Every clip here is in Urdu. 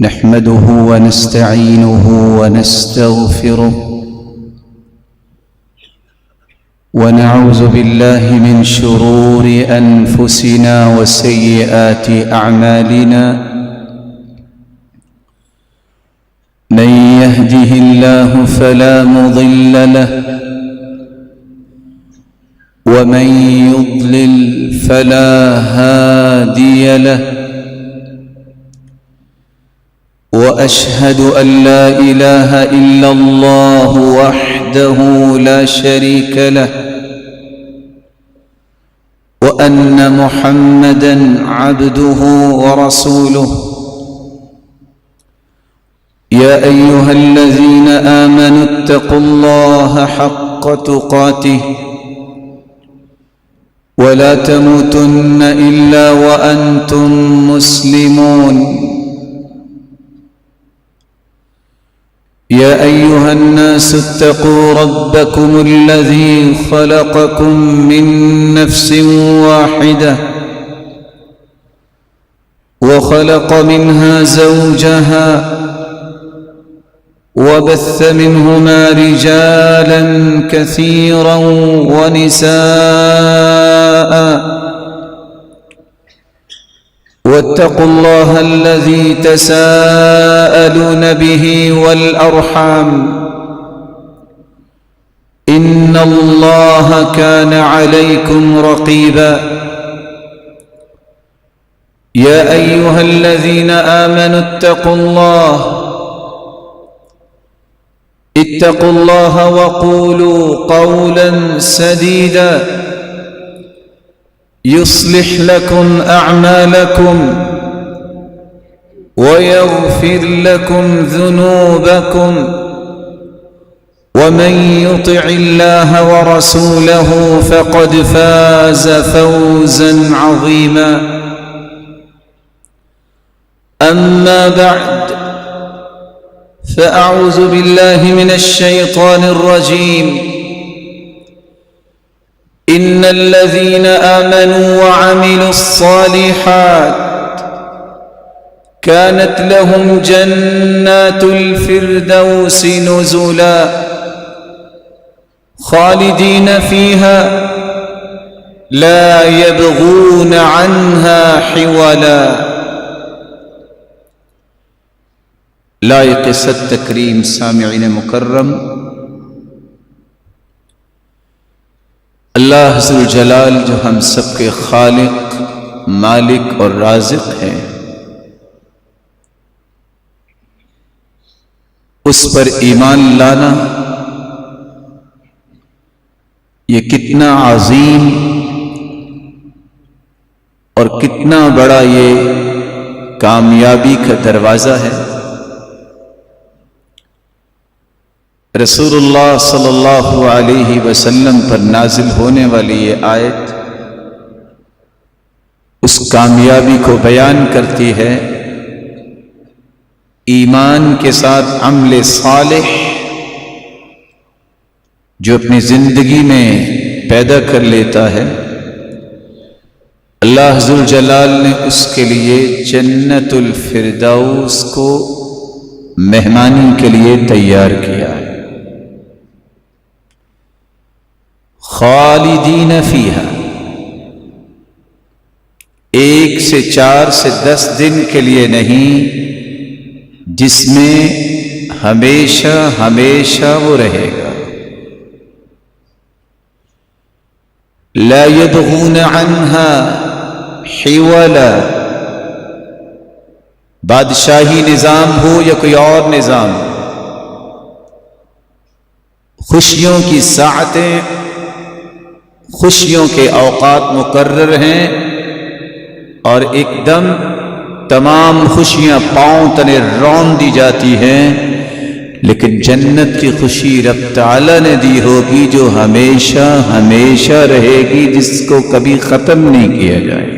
نحمده ونستعينه ونستغفره ونعوذ بالله من شرور أنفسنا وسيئات أعمالنا من يهده الله فلا مضل له ومن يضلل فلا هادي له وأشهد أن لا إله إلا الله وحده لا شريك له وأن محمدًا عبده ورسوله يا أيها الذين آمنوا اتقوا الله حق تقاته ولا تموتن إلا وأنتم مسلمون يا أيها الناس اتقوا ربكم الذي خلقكم من نفس واحدة وخلق منها زوجها وبث منهما رجالا كثيرا ونساء واتقوا الله الذي تساءلون به والأرحام إن الله كان عليكم رقيبا يا أيها الذين آمنوا اتقوا الله وقولوا قولا سديدا يصلح لكم أعمالكم ويغفر لكم ذنوبكم ومن يطع الله ورسوله فقد فاز فوزا عظيما أما بعد فأعوذ بالله من الشيطان الرجيم إن الذين آمنوا وعملوا الصالحات كانت لهم جنات الفردوس نزلا خالدين فيها لا يبغون عنها حولا. لائق صد تکریم سامعین مکرم، اللہ ذو الجلال جو ہم سب کے خالق، مالک اور رازق ہیں، اس پر ایمان لانا یہ کتنا عظیم اور کتنا بڑا یہ کامیابی کا دروازہ ہے۔ رسول اللہ صلی اللہ علیہ وسلم پر نازل ہونے والی یہ آیت اس کامیابی کو بیان کرتی ہے۔ ایمان کے ساتھ عمل صالح جو اپنی زندگی میں پیدا کر لیتا ہے، اللہ ذو الجلال نے اس کے لیے جنت الفردوس کو مہمانی کے لیے تیار کیا ہے۔ خالدین فیہا، 1 سے 4 سے 10 دن کے لیے نہیں، جس میں ہمیشہ ہمیشہ وہ رہے گا۔ لا یبغون عنہا حولا، بادشاہی نظام ہو یا کوئی اور نظام، خوشیوں کی ساعتیں، خوشیوں کے اوقات مقرر ہیں اور ایک دم تمام خوشیاں پاؤں تلے رون دی جاتی ہیں، لیکن جنت کی خوشی رب تعالی نے دی ہوگی جو ہمیشہ ہمیشہ رہے گی، جس کو کبھی ختم نہیں کیا جائے۔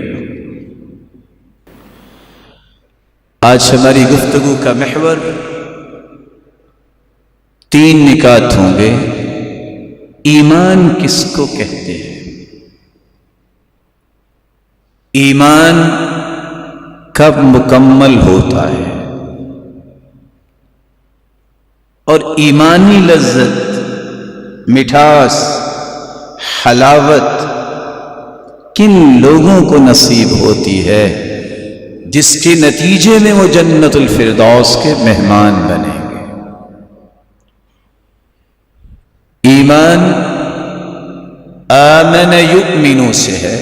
آج ہماری گفتگو کا محور 3 نکات ہوں گے۔ ایمان کس کو کہتے ہیں؟ ایمان کب مکمل ہوتا ہے؟ اور ایمانی لذت، مٹھاس، حلاوت کن لوگوں کو نصیب ہوتی ہے جس کے نتیجے میں وہ جنت الفردوس کے مہمان بنیں گے۔ ایمان آمن یؤمن سے ہے،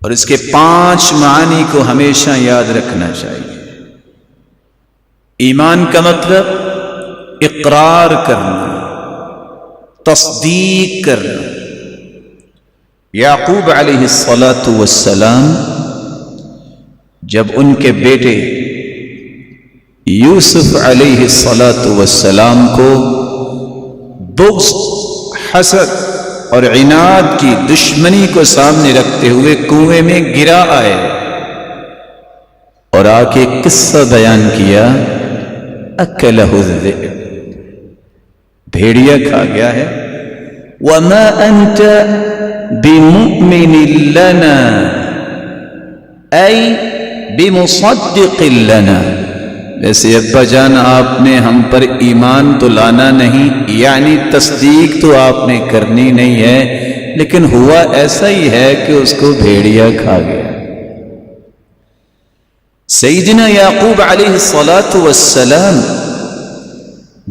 اور اس کے 5 معنی کو ہمیشہ یاد رکھنا چاہیے۔ ایمان کا مطلب اقرار کرنا، تصدیق کرنا۔ یعقوب علیہ السلام جب ان کے بیٹے یوسف علیہ السلام کو بغض، حسد اور عناد کی دشمنی کو سامنے رکھتے ہوئے کنویں میں گرا آئے اور آ کے قصہ بیان کیا، اکلہ الذئب، بھیڑیا کھا گیا ہے، وما انت بمؤمن لنا ای بمصدق لنا۔ ویسے ابا جان آپ نے ہم پر ایمان تو لانا نہیں، یعنی تصدیق تو آپ نے کرنی نہیں ہے، لیکن ہوا ایسا ہی ہے کہ اس کو بھیڑیا کھا گیا۔ سیدنا یعقوب علیہ السلام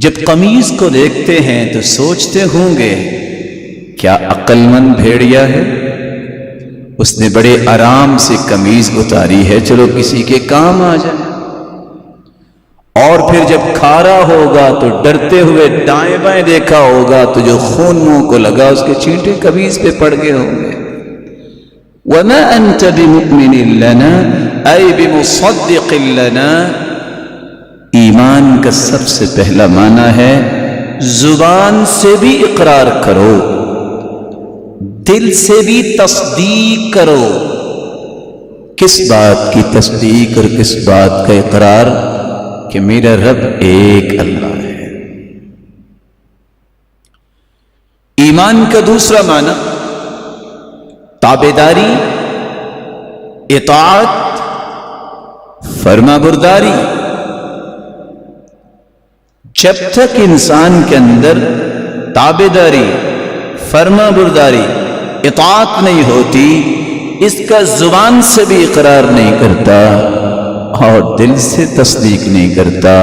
جب قمیض کو دیکھتے ہیں تو سوچتے ہوں گے کیا عقل مند بھیڑیا ہے، اس نے بڑے آرام سے قمیض اتاری ہے، چلو کسی کے کام آ جائے۔ اور پھر جب کھا رہا ہوگا تو ڈرتے ہوئے دائیں بائیں دیکھا ہوگا تو جو خون منہ کو لگا اس کے چینٹے قمیض پہ پڑ گئے ہوں گے۔ وَمَا أَنْتَ بِمُؤْمِنٍ لَنَا أَيْ بِمُصَدِّقٍ لَنَا۔ ایمان کا سب سے پہلا معنی ہے زبان سے بھی اقرار کرو، دل سے بھی تصدیق کرو۔ کس بات کی تصدیق اور کس بات کا اقرار؟ کہ میرا رب ایک اللہ ہے۔ ایمان کا دوسرا معنی تابعداری، اطاعت، فرما برداری۔ جب تک انسان کے اندر تابعداری، فرما برداری، اطاعت نہیں ہوتی، اس کا زبان سے بھی اقرار نہیں کرتا اور دل سے تصدیق نہیں کرتا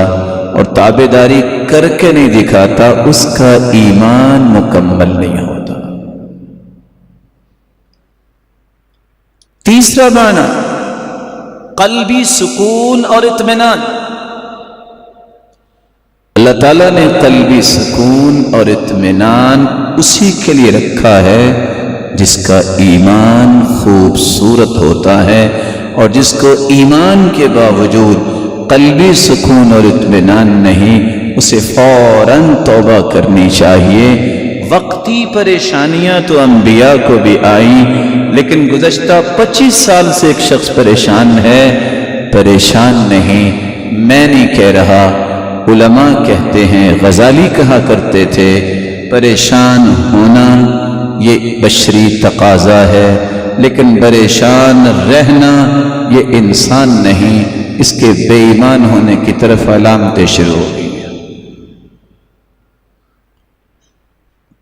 اور تابعداری کر کے نہیں دکھاتا، اس کا ایمان مکمل نہیں ہوتا۔ تیسرا معنی قلبی سکون اور اطمینان۔ اللہ تعالیٰ نے قلبی سکون اور اطمینان اسی کے لیے رکھا ہے جس کا ایمان خوبصورت ہوتا ہے، اور جس کو ایمان کے باوجود قلبی سکون اور اطمینان نہیں، اسے فوراً توبہ کرنی چاہیے۔ وقتی پریشانیاں تو انبیاء کو بھی آئیں، لیکن گزشتہ 25 سال سے ایک شخص پریشان ہے، پریشان نہیں، میں نہیں کہہ رہا، علماء کہتے ہیں، غزالی کہا کرتے تھے، پریشان ہونا یہ بشری تقاضا ہے، لیکن پریشان رہنا یہ انسان نہیں، اس کے بے ایمان ہونے کی طرف علامتیں شروع ہو گئی۔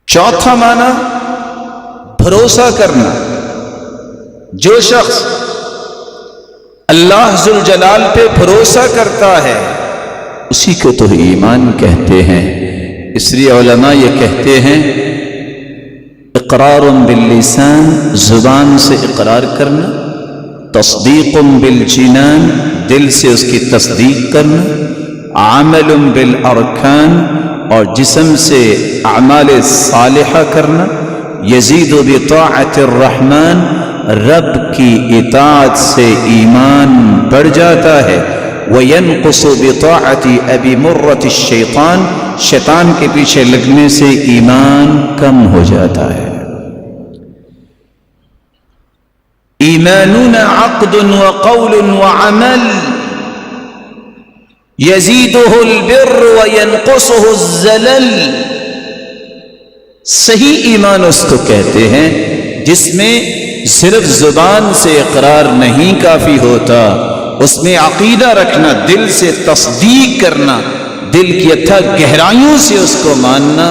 چوتھا معنی بھروسہ کرنا۔ جو شخص اللہ ذوالجلال پہ بھروسہ کرتا ہے اسی کو تو ایمان کہتے ہیں۔ اس لیے علماء یہ کہتے ہیں اقرار باللسان، زبان سے اقرار کرنا، تصدیق بالجنان، دل سے اس کی تصدیق کرنا، عمل بالارکان، اور جسم سے اعمال صالحہ کرنا، یزید بطاعت الرحمن، رب کی اطاعت سے ایمان بڑھ جاتا ہے، وینقص بطاعت ابی مرۃ الشیطان، شیطان کے پیچھے لگنے سے ایمان کم ہو جاتا ہے۔ ایماننا عقد وقول وعمل یزیدہ البر وینقصہ الزلل۔ صحیح ایمان اس کو کہتے ہیں جس میں صرف زبان سے اقرار نہیں کافی ہوتا، اس میں عقیدہ رکھنا، دل سے تصدیق کرنا، دل کی اتھا گہرائیوں سے اس کو ماننا،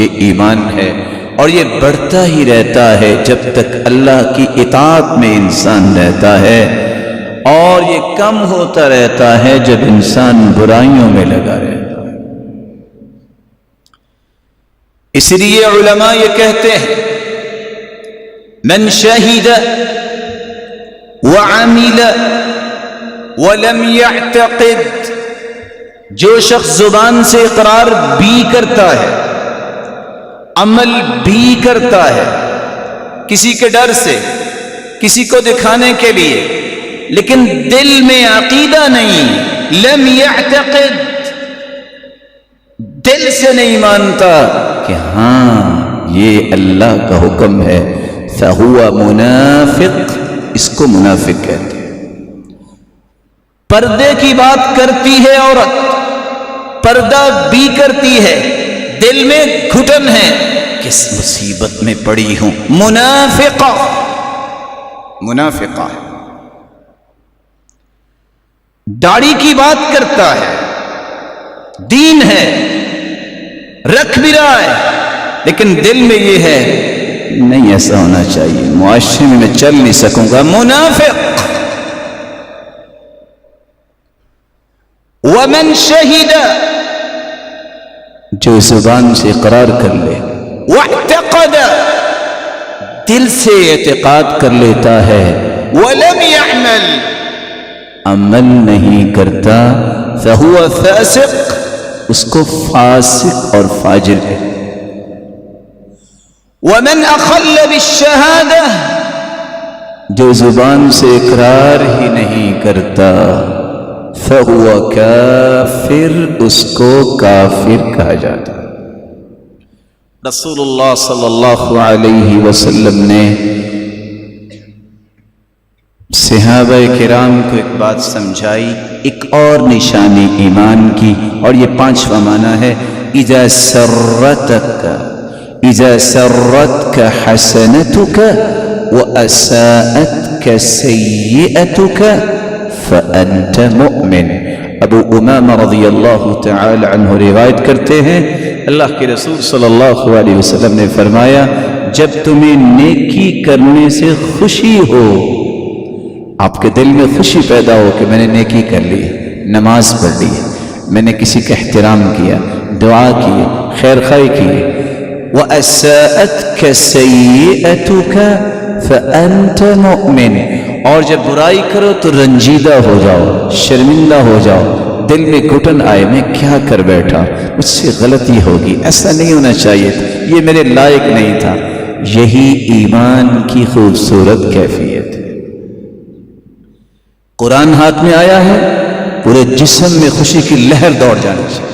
یہ ایمان ہے۔ اور یہ بڑھتا ہی رہتا ہے جب تک اللہ کی اطاعت میں انسان رہتا ہے، اور یہ کم ہوتا رہتا ہے جب انسان برائیوں میں لگا رہتا ہے۔ اس لیے علماء یہ کہتے ہیں من شہد وعمل ولم يعتقد، جو شخص زبان سے اقرار بھی کرتا ہے، عمل بھی کرتا ہے، کسی کے ڈر سے، کسی کو دکھانے کے لیے، لیکن دل میں عقیدہ نہیں، لم يعتقد، دل سے نہیں مانتا کہ ہاں یہ اللہ کا حکم ہے، فہو منافق، اس کو منافق کہتے ہیں۔ پردے کی بات کرتی ہے عورت، پردہ بھی کرتی ہے، دل میں گھٹن ہے، کس مصیبت میں پڑی ہوں، منافقہ، منافقہ۔ داڑھی کی بات کرتا ہے، دین ہے، رکھ بھی رہا ہے، لیکن دل میں یہ ہے نہیں ایسا ہونا چاہیے، معاشرے میں چل نہیں سکوں گا، منافق۔ ومن شہد، جو زبان سے اقرار کر لے، واعتقد، دل سے اعتقاد کر لیتا ہے، ولم يعمل، عمل نہیں کرتا، فہو فاسق، اس کو فاسق اور فاجر ہے۔ ومن اخل بالشہادہ، جو زبان سے اقرار ہی نہیں کرتا، فہو کافر، اس کو کافر کہا جاتا۔ رسول اللہ صلی اللہ علیہ وسلم نے صحابہ کرام کو ایک بات سمجھائی، ایک اور نشانی ایمان کی، اور یہ 5واں معنی ہے، اذا سرتك حسنتك واساءتك سیئتك فانت مؤمن۔ ابو امامہ رضی اللہ تعالی عنہ روایت کرتے ہیں، اللہ کے رسول صلی اللہ علیہ وسلم نے فرمایا، جب تمہیں نیکی کرنے سے خوشی ہو، آپ کے دل میں خوشی پیدا ہو کہ میں نے نیکی کر لی، نماز پڑھ لی، میں نے کسی کا احترام کیا، دعا کی، خیر خواہی کی، وَأَسَاءَتْكَ سَيِّئَتُكَ فَأَنْتَ مُؤْمِنٌ، اور جب برائی کرو تو رنجیدہ ہو جاؤ، شرمندہ ہو جاؤ، دل میں گھٹن آئے، میں کیا کر بیٹھا، مجھ سے غلطی ہوگی، ایسا نہیں ہونا چاہیے تھا، یہ میرے لائق نہیں تھا۔ یہی ایمان کی خوبصورت کیفیت ہے۔ قرآن ہاتھ میں آیا ہے، پورے جسم میں خوشی کی لہر دوڑ جانی چاہیے۔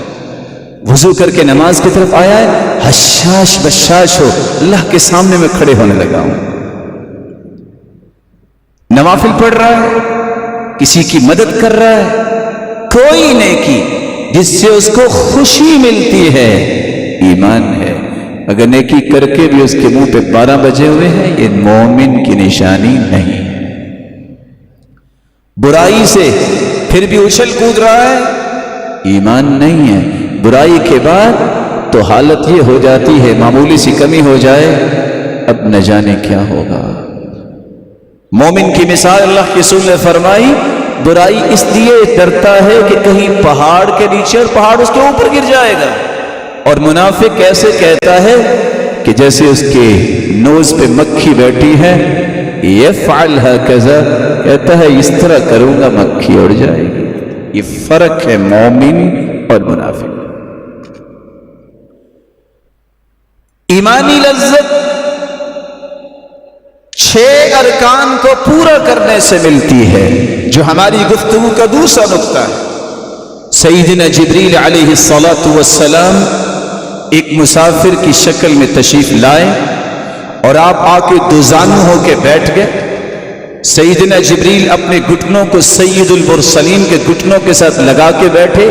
وضو کر کے نماز کی طرف آیا ہے، حشاش بشاش ہو، اللہ کے سامنے میں کھڑے ہونے لگا ہوں۔ نوافل پڑھ رہا ہے، کسی کی مدد کر رہا ہے، کوئی نیکی جس سے اس کو خوشی ملتی ہے، ایمان ہے۔ اگر نیکی کر کے بھی اس کے منہ پہ 12 بجے ہوئے ہیں، یہ مومن کی نشانی نہیں۔ برائی سے پھر بھی اچھل کود رہا ہے، ایمان نہیں ہے۔ برائی کے بعد تو حالت یہ ہو جاتی ہے، معمولی سی کمی ہو جائے اب نہ جانے کیا ہوگا۔ مومن کی مثال اللہ کے رسول نے فرمائی، برائی اس لیے ڈرتا ہے کہ کہیں پہاڑ کے نیچے اور پہاڑ اس کے اوپر گر جائے گا، اور منافق ایسے کہتا ہے کہ جیسے اس کے نوز پہ مکھی بیٹھی ہے، یفعل ہکذا، کہتا ہے اس طرح کروں گا مکھی اڑ جائے گی۔ یہ فرق ہے مومن اور منافق۔ ایمانی لذت 6 ارکان کو پورا کرنے سے ملتی ہے، جو ہماری گفتگو کا دوسرا نقطہ ہے۔ سیدنا جبریل علیہ السلام ایک مسافر کی شکل میں تشریف لائے، اور آپ آ کے دوزانو ہو کے بیٹھ گئے۔ سیدنا جبریل اپنے گھٹنوں کو سید المرسلین کے گھٹنوں کے ساتھ لگا کے بیٹھے،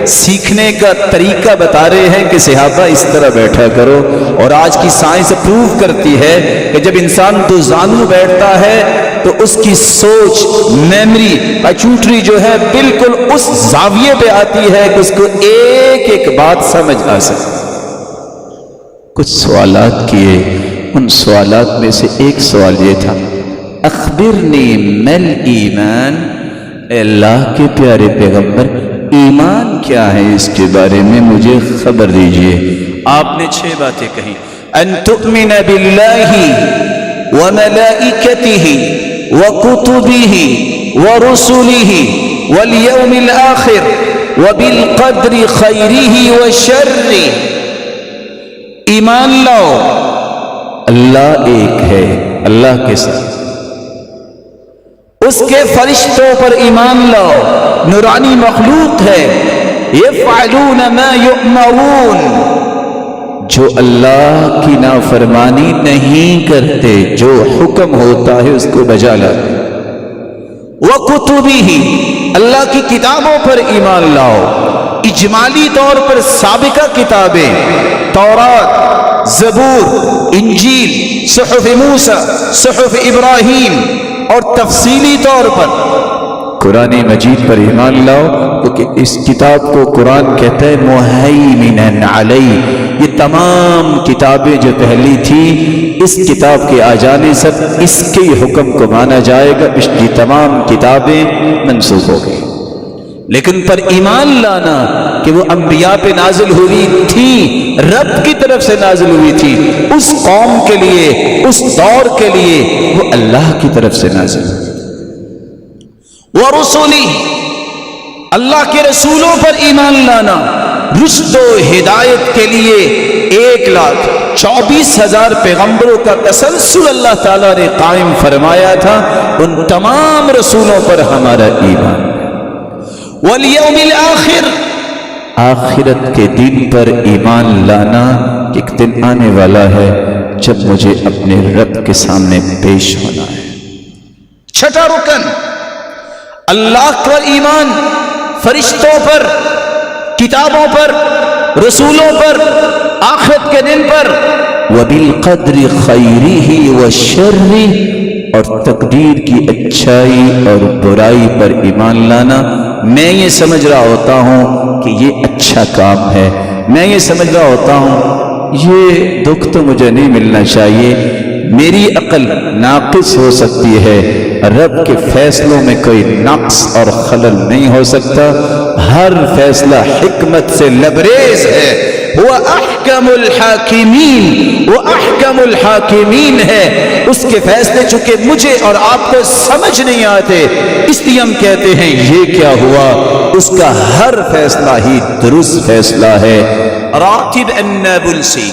سیکھنے کا طریقہ بتا رہے ہیں کہ صحابہ اس طرح بیٹھا کرو. اور آج کی سائنس پروو کرتی ہے کہ جب انسان دو زانو بیٹھتا ہے تو اس کی سوچ، میموری، پیچوٹری جو ہے بالکل اس زاویے پہ آتی ہے کہ اس کو ایک ایک بات سمجھ آ سکے. کچھ سوالات کیے، ان سوالات میں سے ایک سوال یہ تھا، اخبرنی مل ایمان، اے اللہ کے پیارے پیغمبر ایمان کیا ہے، اس کے بارے میں مجھے خبر دیجئے. آپ نے 6 باتیں کہیں، ان تؤمن باللہ وملائکتہ وکتبہ ورسلہ والیوم الآخر وبالقدر خیرہ وشرہ. ایمان لاؤ اللہ ایک ہے، اللہ کے ساتھ، اس کے فرشتوں پر ایمان لاؤ، نورانی مخلوق ہے، یفعلون ما یؤمرون، جو اللہ کی نافرمانی نہیں کرتے، جو حکم ہوتا ہے اس کو بجا لاتے. وکتبہ، اللہ کی کتابوں پر ایمان لاؤ، اجمالی طور پر سابقہ کتابیں، تورات، زبور، انجیل، صحف موسیٰ، صحف ابراہیم، اور تفصیلی طور پر قرآن مجید پر ایمان لاؤ، کیونکہ اس کتاب کو قرآن کہتا ہے مہیمن علیہ. یہ تمام کتابیں جو پہلی تھی، اس کتاب کے آ جانے سے اس کے حکم کو مانا جائے گا، پچھلی تمام کتابیں منسوخ ہو گئی. لیکن پر ایمان لانا کہ وہ انبیاء پہ نازل ہوئی تھی، رب کی طرف سے نازل ہوئی تھی، اس قوم کے لیے، اس دور کے لیے، وہ اللہ کی طرف سے نازل ہوئی. ورسلہ، اللہ کے رسولوں پر ایمان لانا، رشد و ہدایت کے لیے 1,24,000 پیغمبروں کا تسلسل اللہ تعالیٰ نے قائم فرمایا تھا، ان تمام رسولوں پر ہمارا ایمان. والیوم الآخر، آخرت کے دن پر ایمان لانا کہ ایک دن آنے والا ہے جب مجھے اپنے رب کے سامنے پیش ہونا ہے. 6واں رکن، اللہ پر ایمان، فرشتوں پر، کتابوں پر، رسولوں پر، آخرت کے دن پر. وبالقدر خیرہ وشرہ، اور تقدیر کی اچھائی اور برائی پر ایمان لانا. میں یہ سمجھ رہا ہوتا ہوں کہ یہ اچھا کام ہے، میں یہ سمجھ رہا ہوتا ہوں یہ دکھ تو مجھے نہیں ملنا چاہیے، میری عقل ناقص ہو سکتی ہے، رب کے فیصلوں میں کوئی نقص اور خلل نہیں ہو سکتا، ہر فیصلہ حکمت سے لبریز ہے. وہ احکم الحاکمین، وہ احکم الحاکمین ہے. اس کے فیصلے چونکہ مجھے اور آپ کو سمجھ نہیں آتے، اس لیے ہم کہتے ہیں یہ کیا ہوا، اس کا ہر فیصلہ ہی درست فیصلہ ہے. راتب النابلسی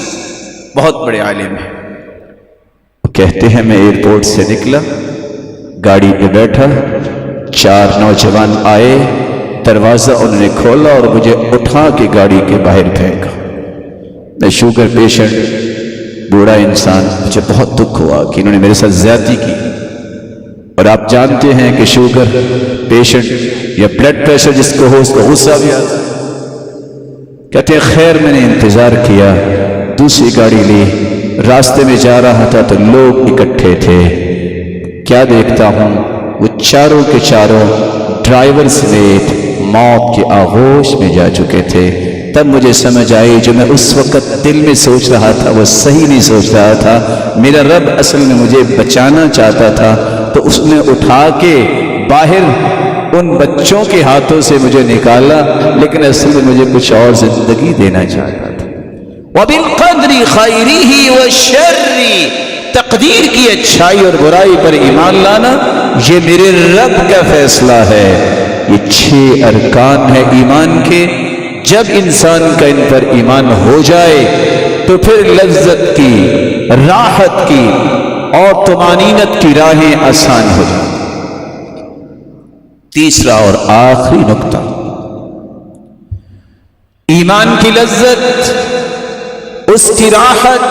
بہت بڑے عالم ہیں، کہتے ہیں میں ایئرپورٹ سے نکلا، گاڑی پہ بیٹھا، 4 نوجوان آئے، دروازہ انہوں نے کھولا اور مجھے اٹھا کے گاڑی کے باہر پھینکا. میں شوگر پیشنٹ، بوڑھا انسان، مجھے بہت دکھ ہوا کہ انہوں نے میرے ساتھ زیادتی کی. اور آپ جانتے ہیں کہ شوگر پیشنٹ یا بلڈ پریشر جس کو ہو اس کو غصہ بھی آتا. کہتے ہیں خیر میں نے انتظار کیا، دوسری گاڑی لی، راستے میں جا رہا تھا تو لوگ اکٹھے تھے. کیا دیکھتا ہوں وہ چاروں کے چاروں ڈرائیور سمیت موت کے آغوش میں جا چکے تھے. تب مجھے سمجھ آئی جو میں اس وقت دل میں سوچ رہا تھا وہ صحیح نہیں سوچ رہا تھا. میرا رب اصل میں مجھے بچانا چاہتا تھا تو اس نے اٹھا کے باہر ان بچوں کے ہاتھوں سے مجھے نکالا، لیکن اصل میں مجھے کچھ اور زندگی دینا چاہتا تھا. وَبِالْقَدْرِ خَيْرِهِ وَالشَّرِّ، تقدیر کی اچھائی اور برائی پر ایمان لانا یہ میرے رب کا فیصلہ ہے. یہ 6 ارکان ہیں ایمان کے. جب انسان کا ان پر ایمان ہو جائے تو پھر لذت کی، راحت کی اور طمانینت کی راہیں آسان ہو جائیں. تیسرا اور آخری نقطہ، ایمان کی لذت، اس کی راحت،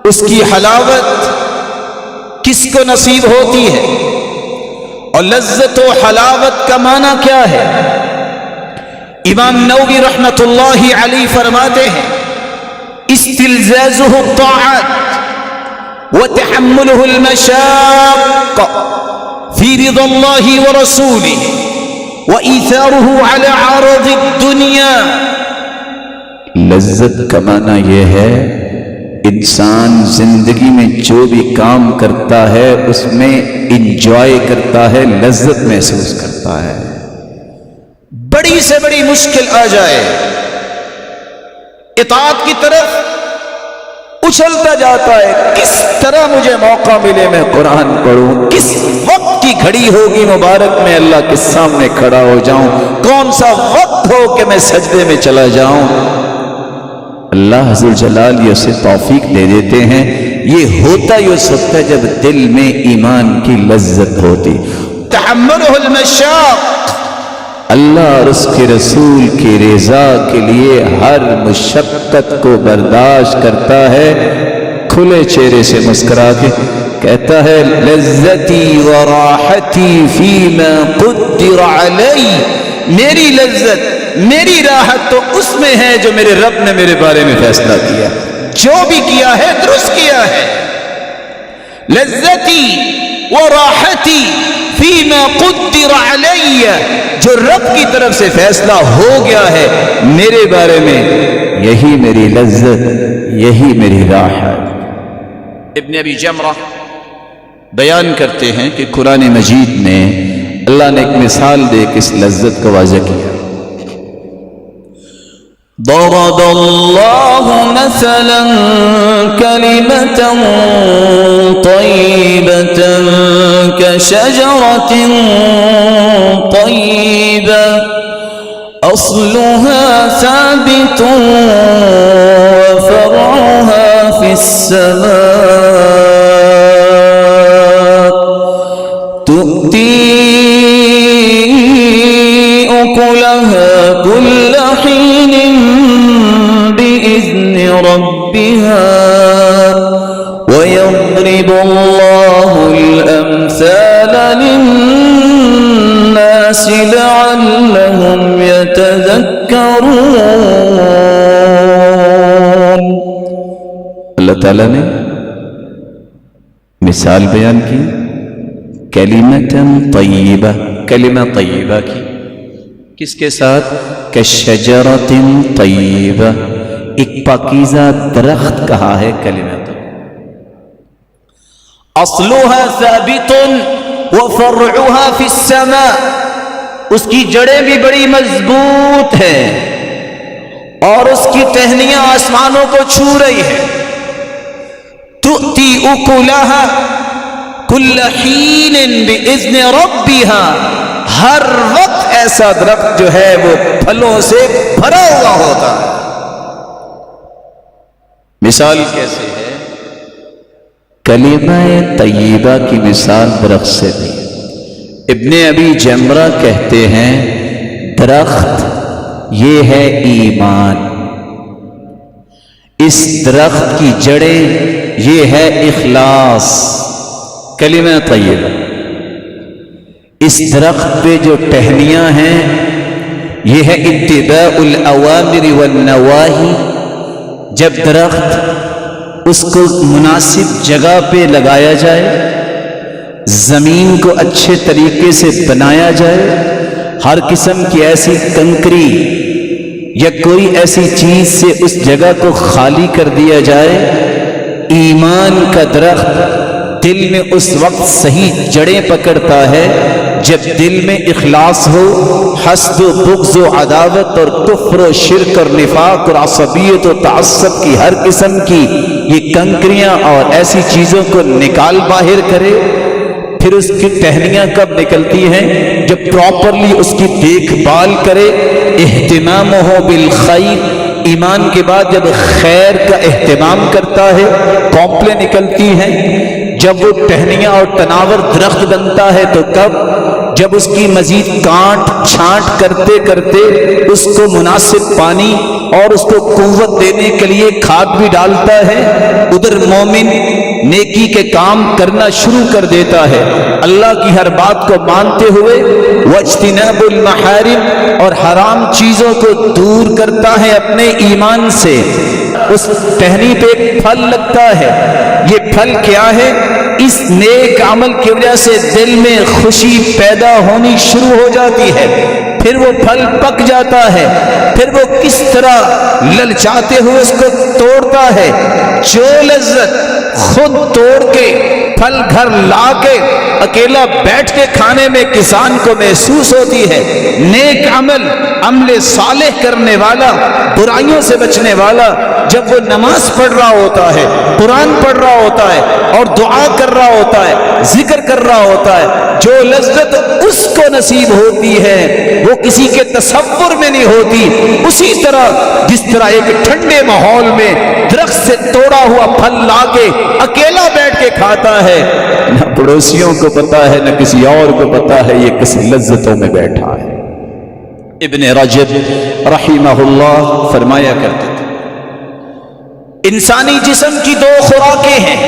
اس کی حلاوت کس کو نصیب ہوتی ہے؟ اور لذت و حلاوت کا معنی کیا ہے؟ امام نووی رحمت اللہ علیہ فرماتے ہیں استلزازہ الطاعات وتحملہ المشاق فی رضا اللہ ورسولہ وإيثارہ علی عرض الدنیا. لذت کا معنی یہ ہے انسان زندگی میں جو بھی کام کرتا ہے اس میں انجوائے کرتا ہے، لذت محسوس کرتا ہے. بڑی سے بڑی مشکل آ جائے اطاعت کی طرف اچھلتا جاتا ہے، کس طرح مجھے موقع ملے میں قرآن پڑھوں، کس وقت کی گھڑی ہوگی مبارک میں اللہ کے سامنے کھڑا ہو جاؤں، کون سا وقت ہو کہ میں سجدے میں چلا جاؤں. اللہ عز و جلال یہ اسے توفیق دے دیتے ہیں. یہ ہوتا ہی اس وقت ہے جب دل میں ایمان کی لذت ہوتی. تحملہ المشاق، اللہ اور اس کے رسول کی رضا کے لیے ہر مشقت کو برداشت کرتا ہے. کھلے چہرے سے مسکرا کے کہتا ہے لذتی و راحتی فیما قدر علی، میری لذت میری راحت تو اس میں ہے جو میرے رب نے میرے بارے میں فیصلہ کیا، جو بھی کیا ہے درست کیا ہے. لذتی و راحتی فیما قدر علی، جو رب کی طرف سے فیصلہ ہو گیا ہے میرے بارے میں، یہی میری لذت، یہی میری راحت. ابن ابی جمرہ بیان کرتے ہیں کہ قرآن مجید میں اللہ نے ایک مثال دے کے اس لذت کو واضح کیا. ضرب اللہ مثلا کلمة طیبة کشجرة طیبة اصلها ثابت وفرعها في السماء تؤتي أكلها كل حين بإذن ربها ويضرب الله الأمثال للناس لعلهم يتذكرون. اللہ تعالیٰ نے مثال بیان کی کلمۃ طیبہ، کلمہ طیبہ کی، کس کے ساتھ؟ کشجرۃ طیبہ، ایک پاکیزہ درخت کہا ہے کلمہ طیبہ. اصلها ثابت وفرعها في السماء، اس کی جڑیں بھی بڑی مضبوط ہیں اور اس کی ٹہنیاں آسمانوں کو چھو رہی ہیں. تؤتی اکلها کل حین باذن ربها، ہر وقت ایسا درخت جو ہے وہ پھلوں سے بھرا ہوا ہوتا ہے. مثال کیسے ہے؟ کلمہ طیبہ کی مثال درخت سے دی. ابن ابی جمرہ کہتے ہیں درخت یہ ہے ایمان، اس درخت کی جڑیں یہ ہے اخلاص، کلمہ طیبہ. اس درخت پہ جو ٹہنیاں ہیں یہ ہے اتباع الاوامر والنواہی. جب درخت اس کو مناسب جگہ پہ لگایا جائے، زمین کو اچھے طریقے سے بنایا جائے، ہر قسم کی ایسی کنکری یا کوئی ایسی چیز سے اس جگہ کو خالی کر دیا جائے، ایمان کا درخت دل میں اس وقت صحیح جڑیں پکڑتا ہے جب دل میں اخلاص ہو، حسد و بغض و عداوت اور کفر و شرک اور نفاق اور عصبیت و تعصب کی ہر قسم کی یہ کنکریاں اور ایسی چیزوں کو نکال باہر کرے. پھر اس کی ٹہنیاں کب نکلتی ہیں؟ جب پراپرلی اس کی دیکھ بھال کرے، اہتمام ہو بالخیر. ایمان کے بعد جب خیر کا اہتمام کرتا ہے کونپلیں نکلتی ہیں. جب وہ ٹہنیاں اور تناور درخت بنتا ہے تو کب؟ جب اس کی مزید کاٹ چھانٹ کرتے کرتے اس کو مناسب پانی اور اس کو قوت دینے کے لیے کھاد بھی ڈالتا ہے. ادھر مومن نیکی کے کام کرنا شروع کر دیتا ہے، اللہ کی ہر بات کو مانتے ہوئے واجتناب المحارم، اور حرام چیزوں کو دور کرتا ہے اپنے ایمان سے، اس ٹہنی پہ ایک پھل لگتا ہے۔ یہ پھل کیا ہے؟ اس نیک عمل کی وجہ سے دل میں خوشی پیدا ہونی شروع ہو جاتی ہے، پھر وہ پھل پک جاتا ہے، پھر وہ کس طرح للچاتے ہوئے اس کو توڑتا ہے۔ جو لذت خود توڑ کے پھل گھر لا کے اکیلا بیٹھ کے کھانے میں کسان کو محسوس ہوتی ہے، نیک عمل صالح کرنے والا، برائیوں سے بچنے والا، جب وہ نماز پڑھ رہا ہوتا ہے، قرآن پڑھ رہا ہوتا ہے اور دعا کر رہا ہوتا ہے، ذکر کر رہا ہوتا ہے، جو لذت اس کو نصیب ہوتی ہے وہ کسی کے تصور میں نہیں ہوتی۔ اسی طرح جس طرح ایک ٹھنڈے ماحول میں درخت سے توڑا ہوا پھل لا کے اکیلا بیٹھ کے کھاتا ہے، نہ پڑوسیوں کو پتا ہے نہ کسی اور کو پتا ہے یہ کس لذتوں میں بیٹھا ہے۔ ابن رجب رحمہ اللہ فرمایا کرتے تھے، انسانی جسم کی دو خوراکیں ہیں،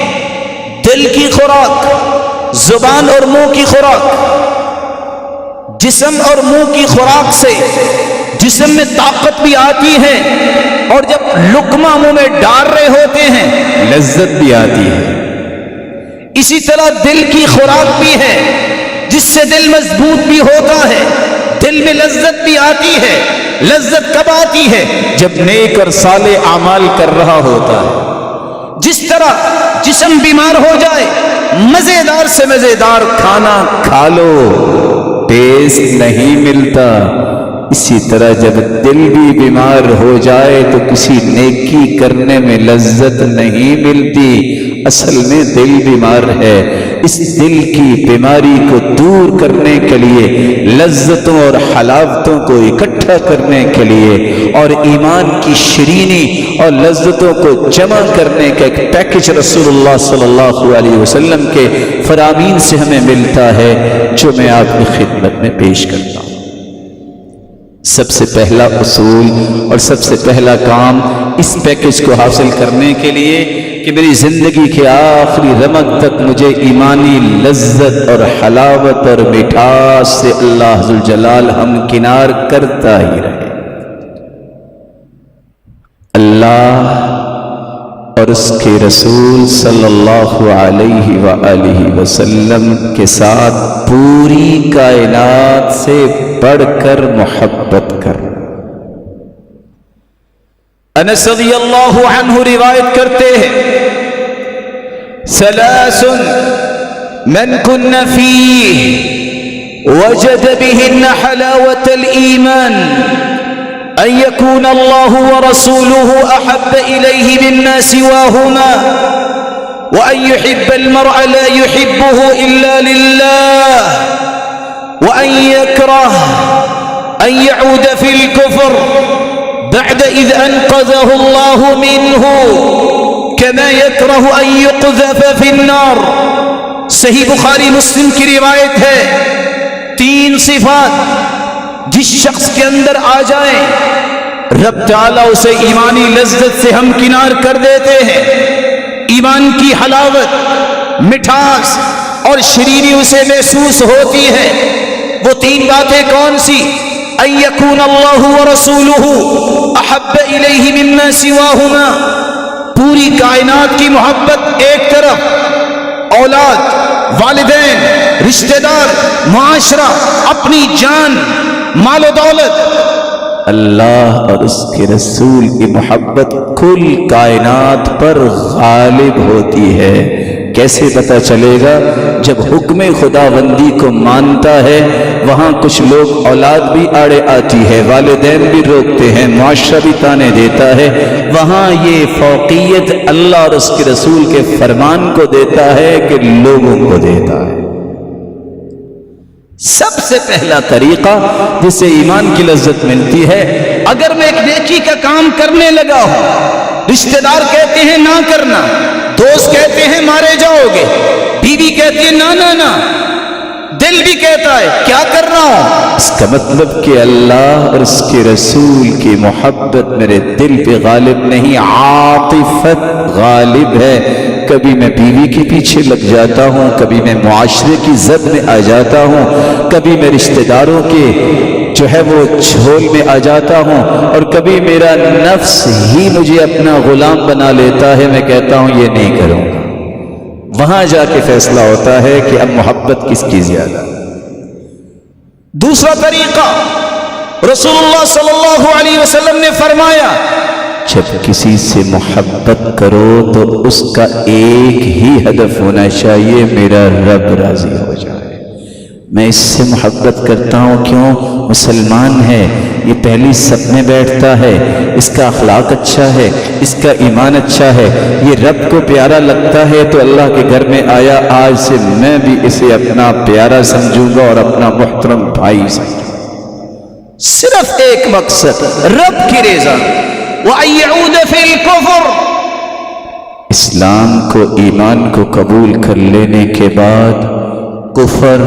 دل کی خوراک، زبان اور منہ کی خوراک۔ جسم اور منہ کی خوراک سے جسم میں طاقت بھی آتی ہے، اور جب لقمہ منہ میں ڈال رہے ہوتے ہیں لذت بھی آتی ہے۔ اسی طرح دل کی خوراک بھی ہے، جس سے دل مضبوط بھی ہوتا ہے، دل میں لذت بھی آتی ہے۔ لذت کب آتی ہے؟ جب نیک اور صالح اعمال کر رہا ہوتا ہے۔ جس طرح جسم بیمار ہو جائے، مزیدار سے مزیدار کھانا کھا لو، ٹیسٹ نہیں ملتا، اسی طرح جب دل بھی بیمار ہو جائے تو کسی نیکی کرنے میں لذت نہیں ملتی۔ اصل میں دل بیمار ہے، اس دل کی بیماری کو دور کرنے کے لیے، لذتوں اور حلاوتوں کو اکٹھا کرنے کے لیے، اور ایمان کی شیرینی اور لذتوں کو جمع کرنے کا ایک پیکج رسول اللہ صلی اللہ علیہ وسلم کے فرامین سے ہمیں ملتا ہے، جو میں آپ کی خدمت میں پیش کرتا ہوں۔ سب سے پہلا اصول اور سب سے پہلا کام اس پیکج کو حاصل کرنے کے لیے کہ میری زندگی کے آخری رمق تک مجھے ایمانی لذت اور حلاوت اور مٹھاس سے اللہ ذوالجلال ہمکنار کرتا ہی رہے۔ اللہ اور اس کے رسول صلی اللہ علیہ وآلہ وسلم کے ساتھ پوری کائنات سے بڑھ کر محبت کر۔ انس رضی اللہ عنہ روایت کرتے ہیں، ثلاث من کن فیہ وجد بہن حلاوة الایمان، أن يكون الله ورسوله أحب إليه مما سواهما، وأن يحب المرء لا يحبه إلا لله، وأن يكره أن يعود في الكفر بعد إذ أنقذه الله منه، كما يكره أن يقذف في النار۔ صحیح بخاری مسلم کی روایت ہے، تین صفات جس شخص کے اندر آ جائیں رب تعالیٰ اسے ایمانی لذت سے ہمکنار کر دیتے ہیں۔ ایمان کی حلاوت، مٹھاس اور شیرینی اسے محسوس ہوتی ہے۔ وہ تین باتیں کون سی؟ ان یکون اللہ ورسولہ احب الیہ مما سواہما، پوری کائنات کی محبت ایک طرف، اولاد، والدین، رشتہ دار، معاشرہ، اپنی جان، مال و دولت، اللہ اور اس کے رسول کی محبت کل کائنات پر غالب ہوتی ہے۔ کیسے پتہ چلے گا؟ جب حکم خداوندی کو مانتا ہے، وہاں کچھ لوگ اولاد بھی آڑے آتی ہے، والدین بھی روکتے ہیں، معاشرہ بھی تانے دیتا ہے، وہاں یہ فوقیت اللہ اور اس کے رسول کے فرمان کو دیتا ہے کہ لوگوں کو دیتا ہے۔ سب سے پہلا طریقہ جس سے ایمان کی لذت ملتی ہے، اگر میں ایک نیکی کا کام کرنے لگا ہوں، رشتہ دار کہتے ہیں نہ کرنا، دوست کہتے ہیں مارے جاؤ گے، بیوی کہتی ہے نہ نہ نہ، دل بھی کہتا ہے کیا کر رہا ہوں. اس کا مطلب کہ اللہ اور اس کے رسول کی محبت میرے دل پہ غالب نہیں، عاطفت غالب ہے. کبھی میں بیوی کے پیچھے لگ جاتا ہوں، کبھی میں معاشرے کی زد میں آ جاتا ہوں، کبھی میں رشتہ داروں کے جو ہے وہ جھول میں آ جاتا ہوں، اور کبھی میرا نفس ہی مجھے اپنا غلام بنا لیتا ہے. میں کہتا ہوں یہ نہیں کروں گا. وہاں جا کے فیصلہ ہوتا ہے کہ اب محبت کس کی زیادہ. دوسرا طریقہ رسول اللہ صلی اللہ علیہ وسلم نے فرمایا جب کسی سے محبت کرو تو اس کا ایک ہی ہدف ہونا چاہیے، میرا رب راضی ہو جائے. میں اس سے محبت کرتا ہوں کیوں؟ مسلمان ہے، یہ پہلی صف میں بیٹھتا ہے، اس کا اخلاق اچھا ہے، اس کا ایمان اچھا ہے، یہ رب کو پیارا لگتا ہے تو اللہ کے گھر میں آیا. آج سے میں بھی اسے اپنا پیارا سمجھوں گا اور اپنا محترم بھائی سمجھوں گا. صرف ایک مقصد، رب کی رضا. وَأَن يَعُودَ فِي الْكُفْرِ، اسلام کو، ایمان کو قبول کر لینے کے بعد کفر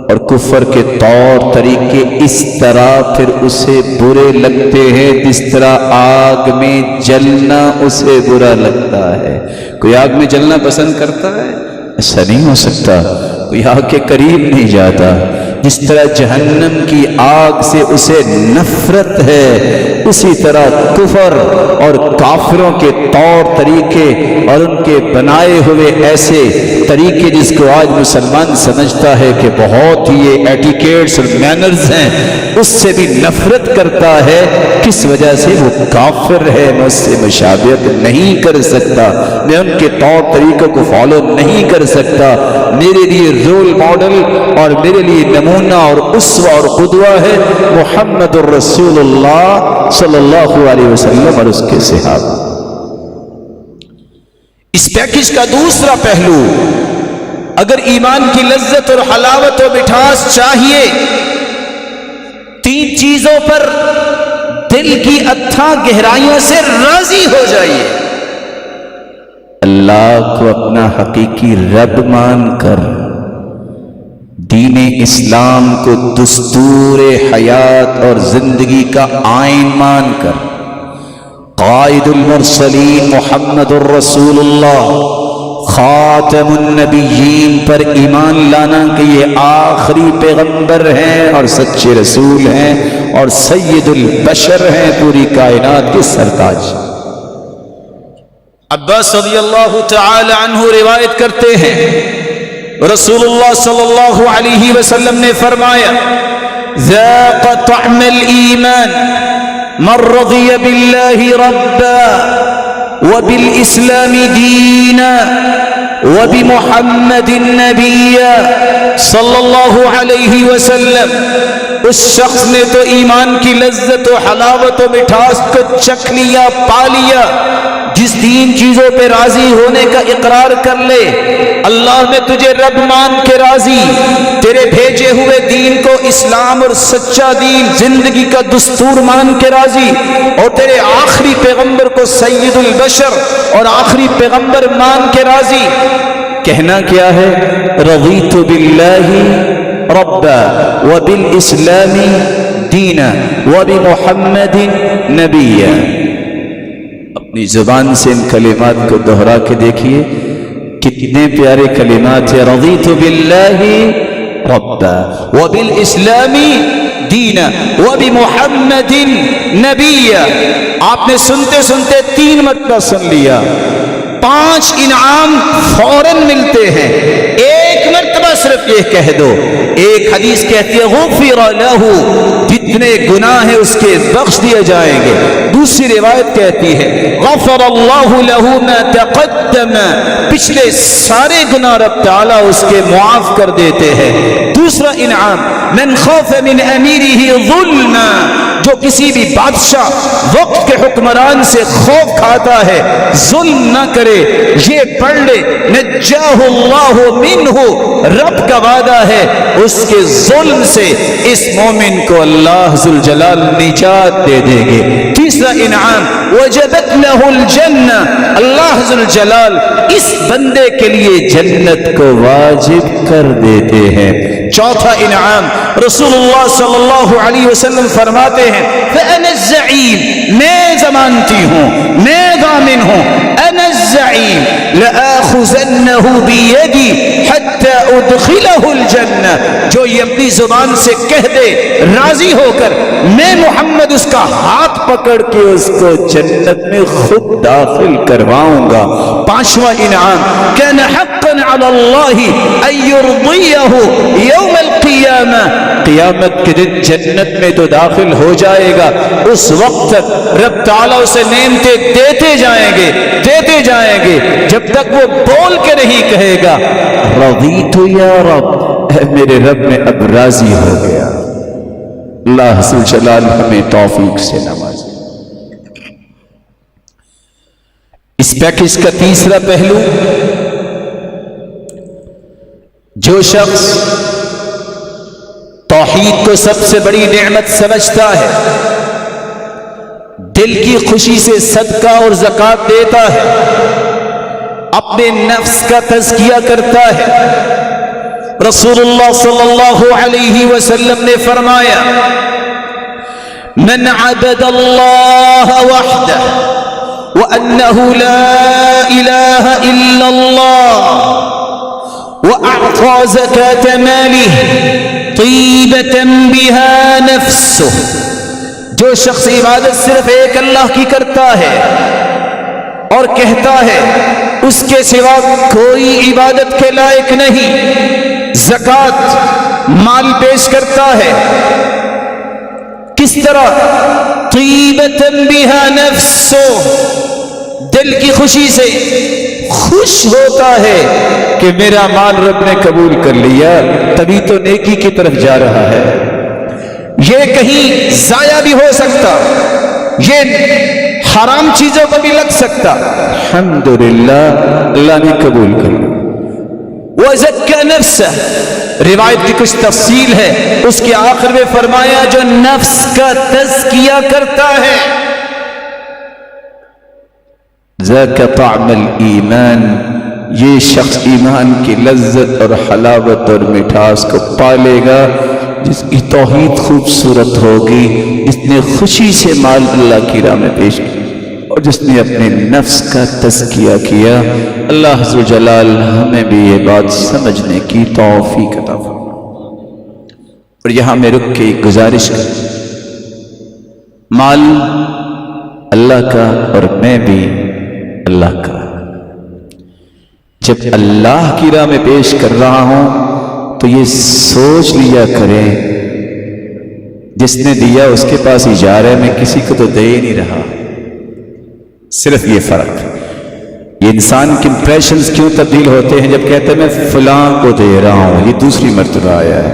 اور کفر کے طور طریقے اس طرح پھر اسے برے لگتے ہیں جس طرح آگ میں جلنا اسے برا لگتا ہے. کوئی آگ میں جلنا پسند کرتا ہے؟ ایسا نہیں ہو سکتا. کوئی آگ کے قریب نہیں جاتا. جس طرح جہنم کی آگ سے اسے نفرت ہے، اسی طرح کفر اور کافروں کے طور طریقے اور ان کے بنائے ہوئے ایسے طریقے جس کو آج مسلمان سمجھتا ہے کہ بہت ہی یہ ایٹیکیٹس اور مینرز ہیں، اس سے بھی نفرت کرتا ہے. کس وجہ سے؟ وہ کافر ہے، میں اس سے مشابہت نہیں کر سکتا، میں ان کے طور طریقوں کو فالو نہیں کر سکتا. میرے لیے رول ماڈل اور میرے لیے نمونہ اور اسوہ اور قدوہ ہے محمد الرسول اللہ صلی اللہ علیہ وسلم اور اس کے صحابہ. اس پیکج کا دوسرا پہلو، اگر ایمان کی لذت اور حلاوت و مٹھاس چاہیے، تین چیزوں پر دل کی اتھاں گہرائیوں سے راضی ہو جائیے. اللہ کو اپنا حقیقی رب مان کر، دین اسلام کو دستور حیات اور زندگی کا آئین مان کر، قائد المرسلین محمد الرسول اللہ خاتم النبیین پر ایمان لانا کہ یہ آخری پیغمبر ہیں اور سچے رسول ہیں اور سید البشر ہیں، پوری کائنات کے سرتاج. عباس رضی اللہ تعالی عنہ روایت کرتے ہیں رسول اللہ صلی اللہ علیہ وسلم نے فرمایا ذاق طعم الایمان من رضی باللہ ربا وبالاسلام دینا وبمحمد نبیا صلی اللہ علیہ وسلم. اس شخص نے تو ایمان کی لذت و حلاوت و مٹھاس کو چکھ لیا، پا لیا، جس تین چیزوں پہ راضی ہونے کا اقرار کر لے. اللہ میں تجھے رب مان کے راضی، تیرے بھیجے ہوئے دین کو اسلام اور سچا دین زندگی کا دستور مان کے راضی، اور تیرے آخری پیغمبر کو سید البشر اور آخری پیغمبر مان کے راضی. کہنا کیا ہے؟ رضیت باللہ ربا وبالاسلام دینا وبمحمد نبیا. اپنی زبان سے ان کلمات کو دہرا کے دیکھیے، کتنے پیارے کلمات ہیں. رضیت باللہ ربا وبالاسلام دینا وبمحمد نبیا. آپ نے سنتے سنتے 3 مرتبہ سن لیا. 5 انعام فوراً ملتے ہیں. ایک مرتبہ صرف یہ کہہ دو. ایک حدیث کہتی ہے غفر لہ، جتنے گناہ ہیں اس کے بخش دیے جائیں گے. دوسری روایت کہتی ہے غفر اللہ لہ ما تقدم، پچھلے سارے گناہ رب تعالیٰ اس کے معاف کر دیتے ہیں. دوسرا انعام من خوف من امیرہ ظلما، جو کسی بھی بادشاہ وقت کے حکمران سے خوف کھاتا ہے ظلم نہ کرے، یہ پڑھ لے نجاہ اللہ منہ، رب کا وعدہ ہے اس کے ظلم سے اس مومن کو اللہ ذوالجلال نجات دے دیں گے. تیسرا انعام وجبت لہ الجنہ، اللہ ذوالجلال اس بندے کے لیے جنت کو واجب کر دیتے ہیں. چوتھا انعام رسول اللہ صلی اللہ علیہ وسلم فرماتے ہیں فَأَنَا الزَّعِيمُ، میں ضمانتی ہوں، میں ضامن ہوں، أَنَا الزَّعِيمُ لَآخُذَنَّهُ بِيَدِي حَتَّى أُدْخِلَهُ الْجَنَّةِ، جو یہ اپنی زبان سے کہہ دے راضی ہو کر، میں محمد اس کا ہاتھ پکڑ کے اس کو جنت میں خود داخل کرواؤں گا۔ پانچواں انعام كَانَ حَقًّا عَلَى اللَّهِ أَن يُرْضِيَهُ يَوْمَ الْقِيَامَةِ، قیامت کے دن جنت میں تو داخل ہو جائے گا، اس وقت تک رب تعالیٰ اسے نعمتیں دیتے جائیں گے جب تک وہ بول کے نہیں کہے گا رضیت یا رب، اے میرے رب میں اب راضی ہو گیا۔ اللہ ذو جلال ہمیں توفیق سے نوازے۔ اس پیکج کا تیسرا پہلو، جو شخص توحید کو سب سے بڑی نعمت سمجھتا ہے، دل کی خوشی سے صدقہ اور زکوٰۃ دیتا ہے، اپنے نفس کا تزکیہ کرتا ہے، رسول اللہ صلی اللہ علیہ وسلم نے فرمایا من عبد اللہ وحدہ وأنه لا إله إلا الله وأعطى زكاة ماله طيبة بها نفسه، جو شخص عبادت صرف ایک اللہ کی کرتا ہے اور کہتا ہے اس کے سوا کوئی عبادت کے لائق نہیں، زکوٰۃ مال پیش کرتا ہے، کس طرح طیبۃ بہا نفسہ، دل کی خوشی سے خوش ہوتا ہے کہ میرا مال رب نے قبول کر لیا، تبھی تو نیکی کی طرف جا رہا ہے، یہ کہیں ضائع بھی ہو سکتا، یہ حرام چیزوں پر بھی لگ سکتا، الحمدللہ اللہ نے قبول کر لیا۔ وَزَكَّى نَفْسَهُ، روایت کی کچھ تفصیل ہے، اس کے آخر میں فرمایا جو نفس کا تزکیہ کرتا ہے، ذَاكَ طَعْمَ الْإِيمَانِ، یہ شخص ایمان کی لذت اور حلاوت اور مٹھاس کو پالے گا، جس کی توحید خوبصورت ہوگی، جس نے خوشی سے مال اللہ کی راہ میں پیش کیا اور جس نے اپنے نفس کا تزکیہ کیا۔ اللہ ذو جلال ہمیں بھی یہ بات سمجھنے کی توفیق عطا فرمائے۔ اور یہاں میں رک کے ایک گزارش کروں، مال اللہ کا اور میں بھی اللہ کا، جب اللہ کی راہ میں پیش کر رہا ہوں تو یہ سوچ لیا کرے جس نے دیا اس کے پاس ہی جا رہا ہے، میں کسی کو تو دے ہی نہیں رہا، صرف یہ فرق۔ یہ انسان کے امپریشنز کیوں تبدیل ہوتے ہیں جب کہتے ہیں میں فلاں کو دے رہا ہوں، یہ دوسری مرتبہ آیا ہے،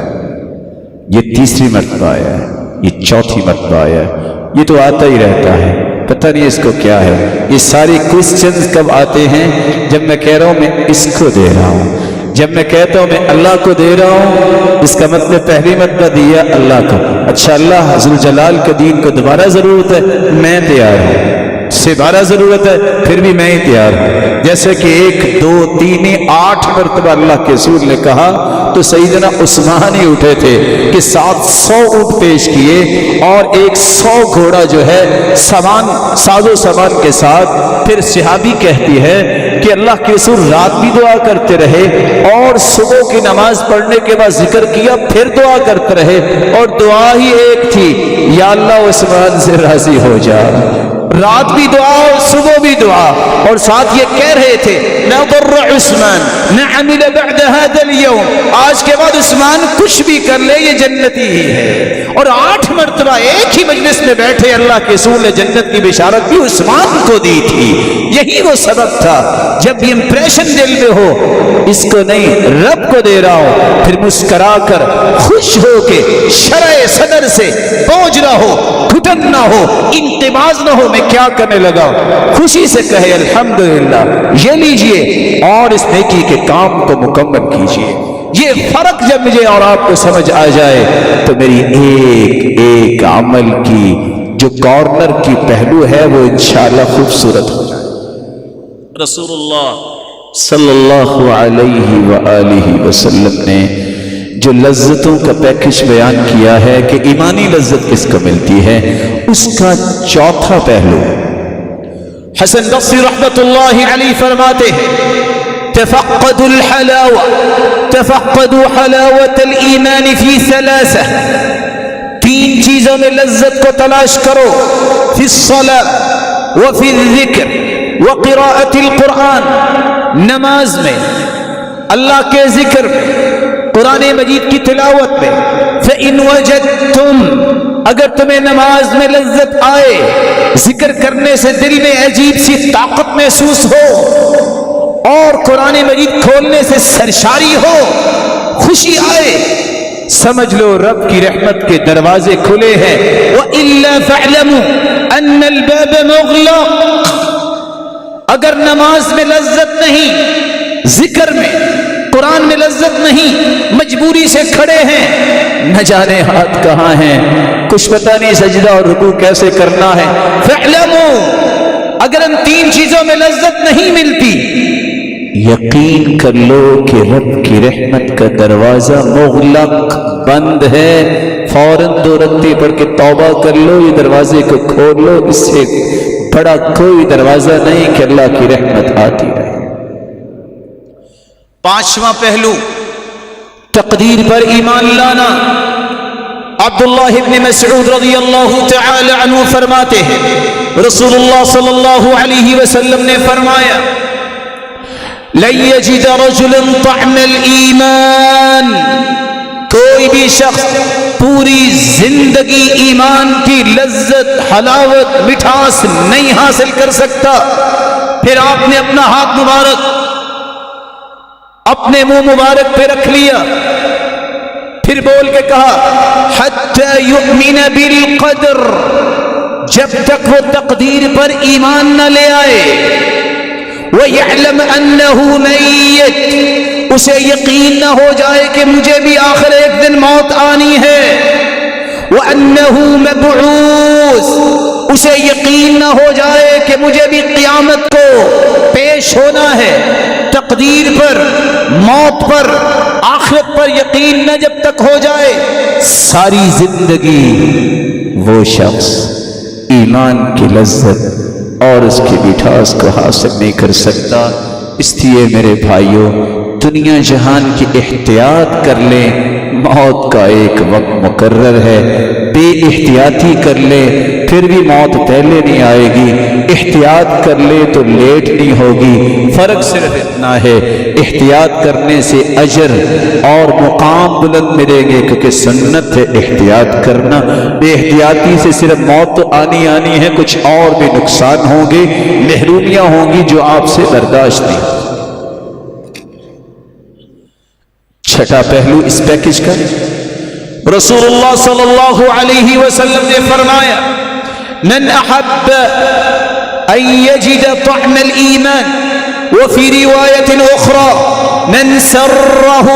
یہ تیسری مرتبہ آیا ہے، یہ چوتھی مرتبہ آیا ہے، یہ تو آتا ہی رہتا ہے، پتہ نہیں اس کو کیا ہے۔ یہ ساری کوسچنز کب آتے ہیں؟ جب میں کہہ رہا ہوں میں اس کو دے رہا ہوں، جب میں کہتا ہوں میں اللہ کو دے رہا ہوں، اس کا مطلب پہلی مرتبہ دیا اللہ کو، اچھا اللہ ذو جلال کے دین کو دوبارہ ضرورت ہے، میں تیار ہوں، سے بارہ ضرورت ہے پھر بھی میں ہی تیار ہوں۔ جیسے کہ 1 2 3 8 مرتبہ اللہ کے رسول نے کہا تو سیدنا عثمان ہی اٹھے تھے کہ 700 اونٹ پیش کیے اور 100 گھوڑا جو ہے ساز و سامان کے ساتھ۔ پھر صحابی کہتی ہے کہ اللہ کے رسول رات بھی دعا کرتے رہے اور صبح کی نماز پڑھنے کے بعد ذکر کیا، پھر دعا کرتے رہے اور دعا ہی ایک تھی، یا اللہ عثمان سے راضی ہو جا، رات بھی دعا اور صبح بھی دعا، اور ساتھ یہ کہہ رہے تھے نظر عثمان نعمل بعد هذا اليوم، آج کے بعد عثمان کچھ بھی کر لے یہ جنتی ہی ہے۔ اور 8 مرتبہ ایک ہی مجلس میں بیٹھے اللہ کے رسول نے جنت کی بشارت بھی عثمان کو دی تھی۔ یہی وہ سبب تھا، جب بھی امپریشن دل میں ہو اس کو نہیں رب کو دے رہا ہو، پھر مسکرا کر خوش ہو کے شرع صدر سے بوجھ نہ ہو، گھٹن نہ ہو، انقباض نہ ہو، میں کیا کرنے لگا، خوشی سے کہے الحمدللہ، یہ لیجئے اور اس نیکی کے کام کو مکمل کیجئے۔ یہ فرق جب مجھے اور آپ کو سمجھ آ جائے تو میری ایک ایک عمل کی جو کارنر کی پہلو ہے وہ انشاءاللہ خوبصورت ہو جائے۔ رسول اللہ صلی اللہ علیہ وآلہ وسلم نے جو لذتوں کا پیکج بیان کیا ہے کہ ایمانی لذت کس کو ملتی ہے، اس کا چوتھا پہلو حسن بصری رحمت اللہ علیہ فرماتے ہیں تفقدوا الحلاوة تفقدوا حلاوة الایمان فی ثلاثة، تین چیزوں میں لذت کو تلاش کرو، فی الصلاة وفی الذکر وقراءة القرآن، نماز میں، اللہ کے ذکر میں، قرآن مجید کی تلاوت میں۔ فَإِنْ وَجَدْتُمْ، اگر تمہیں نماز میں لذت آئے، ذکر کرنے سے دل میں عجیب سی طاقت محسوس ہو، اور قرآن مجید کھولنے سے سرشاری ہو، خوشی آئے، سمجھ لو رب کی رحمت کے دروازے کھلے ہیں۔ وَإِلَّا فَاعْلَمُوا أَنَّ الْبَابَ مُغْلَقٌ، اگر نماز میں لذت نہیں، ذکر میں، قرآن میں لذت نہیں، مجبوری سے کھڑے ہیں، نہ جانے ہاتھ کہاں ہیں، کچھ پتہ نہیں سجدہ اور رکوع کیسے کرنا ہے۔ فَاعْلَمُوا، اگر ان تین چیزوں میں لذت نہیں ملتی، یقین کر لو کہ رب کی رحمت کا دروازہ مغلق، بند ہے۔ فوراً 2 رکعتیں پڑھ کے توبہ کر لو، یہ دروازے کو کھول لو، اس سے بڑا کوئی دروازہ نہیں کہ اللہ کی رحمت آتی رہے۔ پانچواں پہلو تقدیر پر ایمان لانا۔ عبداللہ ابن مسعود رضی اللہ تعالی عنہ فرماتے ہیں رسول اللہ صلی اللہ علیہ وسلم نے فرمایا لن یجد رجلا طعم الایمان، کوئی بھی شخص پوری زندگی ایمان کی لذت، حلاوت، مٹھاس نہیں حاصل کر سکتا۔ پھر آپ نے اپنا ہاتھ مبارک اپنے منہ مبارک پہ رکھ لیا، پھر بول کے کہا حتی یؤمن بالقدر، جب تک وہ تقدیر پر ایمان نہ لے آئے، وَيَعْلَمْ أَنَّهُ مَيِّتٌ، اسے یقین نہ ہو جائے کہ مجھے بھی آخر ایک دن موت آنی ہے، وَأَنَّهُ مَبْعُوثٌ، اسے یقین نہ ہو جائے کہ مجھے بھی قیامت کو پیش ہونا ہے۔ تقدیر پر، موت پر، آخرت پر یقین نہ جب تک ہو جائے، ساری زندگی وہ شخص ایمان کی لذت اور اس کی مٹھاس کو حاصل نہیں کر سکتا۔ اس لیے میرے بھائیوں، دنیا جہان کی احتیاط کر لیں، موت کا ایک وقت مقرر ہے، بے احتیاطی کر لیں پھر بھی موت پہلے نہیں آئے گی، احتیاط کر لے تو لیٹ نہیں ہوگی۔ فرق صرف اتنا ہے، احتیاط کرنے سے اجر اور مقام بلند ملیں گے، کیونکہ سنت ہے احتیاط کرنا۔ بے احتیاطی سے صرف موت تو آنی ہے، کچھ اور بھی نقصان ہوں گے، محرومیاں ہوں گی جو آپ سے برداشت نہیں۔ چھٹا پہلو اس پیکج کا، رسول اللہ صلی اللہ علیہ وسلم نے فرمایا من احب ان یجد طعم الایمان، وفی روایت اخرى من سره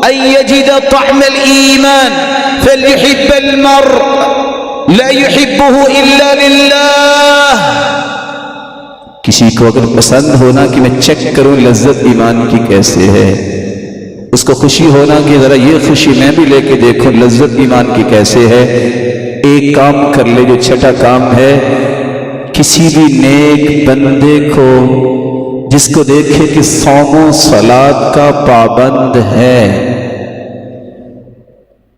ان یجد طعم الایمان فلیحب المرء لا يحبه الا للہ۔ کسی کو اگر پسند ہونا کہ میں چیک کروں لذت ایمان کی کیسے ہے، اس کو خوشی ہونا کہ ذرا یہ خوشی میں بھی لے کے دیکھوں لذت ایمان کی کیسے ہے، ایک کام کر لے جو چھٹا کام ہے، کسی بھی نیک بندے کو جس کو دیکھے کہ صوم و صلاۃ کا پابند ہے،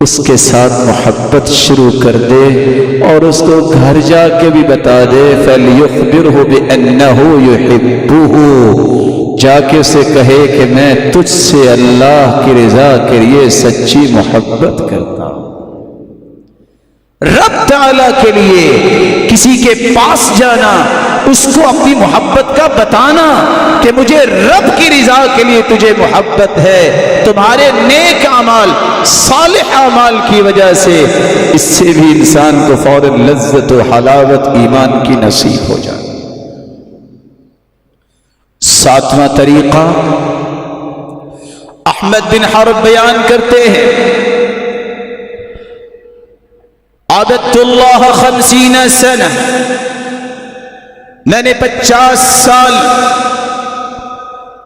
اس کے ساتھ محبت شروع کر دے اور اس کو گھر جا کے بھی بتا دے فَلْيُخْبِرْهُ بِأَنَّهُ يُحِبُّهُ، جا کے اسے کہے کہ میں تجھ سے اللہ کی رضا کے لیے سچی محبت کرتا ہوں۔ رب تعالیٰ کے لیے کسی کے پاس جانا، اس کو اپنی محبت کا بتانا کہ مجھے رب کی رضا کے لیے تجھے محبت ہے، تمہارے نیک اعمال، صالح اعمال کی وجہ سے، اس سے بھی انسان کو فوراً لذت و حلاوت ایمان کی نصیب ہو جائے۔ ساتواں طریقہ احمد بن حرب بیان کرتے ہیں عبدت اللہ 50 سنہ، میں نے 50 سال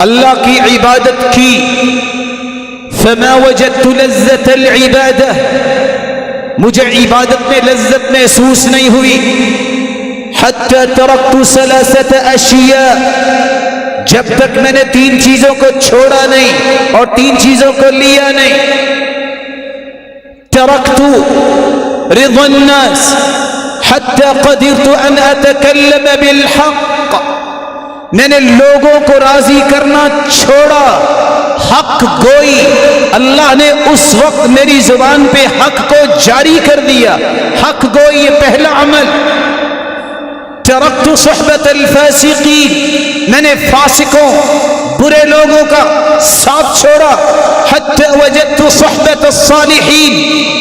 اللہ کی عبادت کی، فما وجدت لذت العبادہ، مجھے عبادت میں لذت محسوس نہیں ہوئی، حتی ترکت ثلاثۃ اشیاء، جب تک میں نے 3 چیزوں کو چھوڑا نہیں اور 3 چیزوں کو لیا نہیں۔ ترکت رضا الناس حتی قدرت ان اتکلم بالحق، میں نے لوگوں کو راضی کرنا چھوڑا، حق گوئی، اللہ نے اس وقت میری زبان پہ حق کو جاری کر دیا، حق گوئی یہ پہلا عمل۔ ترکت صحبت الفاسقین، میں نے فاسقوں برے لوگوں کا ساتھ چھوڑا، حتی وجدت صحبت الصالحین،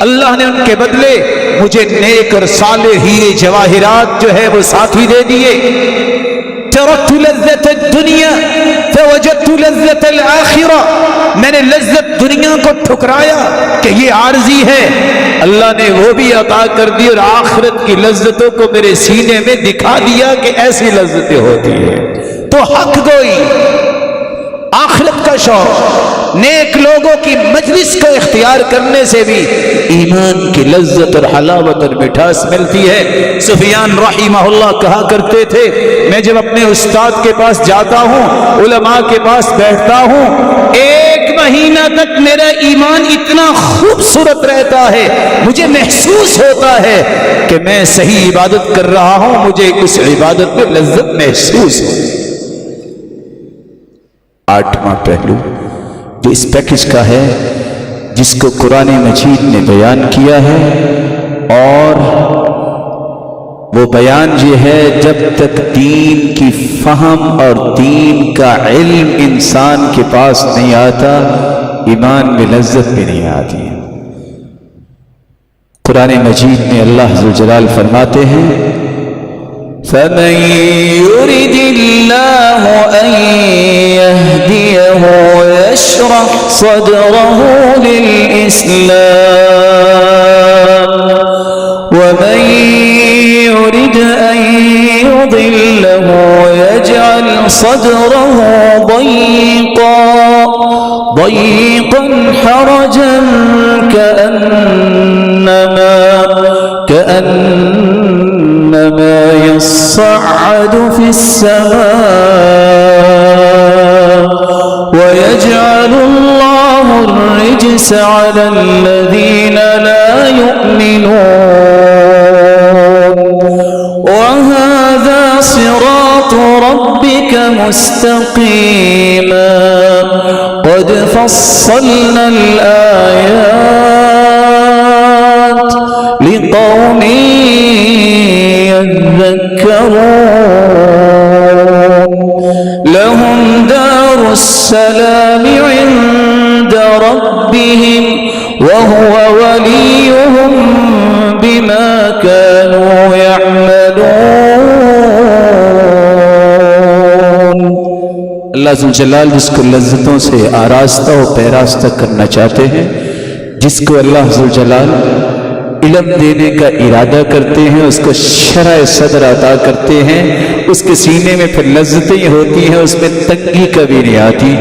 اللہ نے ان کے بدلے مجھے نیک اور صالح ہیرے جواہرات جو ہے وہ ساتھی دے دیے۔ ترکت لذت الدنیا فوجدت لذت الآخرہ، میں نے لذت دنیا کو ٹھکرایا کہ یہ عارضی ہے، اللہ نے وہ بھی عطا کر دی اور آخرت کی لذتوں کو میرے سینے میں دکھا دیا کہ ایسی لذتیں ہوتی ہیں۔ تو حق گوئی، آخرت کا شوق، نیک لوگوں کی مجلس کو اختیار کرنے سے بھی ایمان کی لذت اور حلاوت اور مٹھاس ملتی ہے۔ سفیان رحمہ اللہ کہا کرتے تھے، میں جب اپنے استاد کے پاس جاتا ہوں، علماء کے پاس بیٹھتا ہوں، 1 مہینہ تک میرا ایمان اتنا خوبصورت رہتا ہے، مجھے محسوس ہوتا ہے کہ میں صحیح عبادت کر رہا ہوں، مجھے اس عبادت میں لذت محسوس ہو۔ 8واں پہلو جو اس پیکج کا ہے، جس کو قرآن مجید نے بیان کیا ہے، اور وہ بیان یہ ہے جب تک دین کی فہم اور دین کا علم انسان کے پاس نہیں آتا، ایمان میں لذت بھی نہیں آتی۔ قرآن مجید میں اللہ ذوالجلال فرماتے ہیں، فَمَن يُرِدِ اللَّهُ أَن يَهْدِيَهُ يَشْرَحْ صَدْرَهُ لِلْإِسْلَامِ وَمَن يُرِدْ أَن يُضِلَّهُ يَجْعَلْ صَدْرَهُ ضَيِّقًا حَرَجًا كأنما يصعد في السماء ويجعل الله الرجس على الذين لا يؤمنون وهذا صراط ربك مستقيما قد فصلنا الآيات لقوم يذكرون لهم دار السلام عند ربهم وهو وليهم بما كانوا يعملون۔ اللہ ذوالجلال جس کو لذتوں سے آراستہ و پیراستہ کرنا چاہتے ہیں، جس کو اللہ ذوالجلال علم دینے کا ارادہ کرتے ہیں، اس کو شرح صدر عطا کرتے ہیں، اس کے سینے میں پھر لذتیں ہوتی ہیں، اس میں تنگی کبھی نہیں آتی،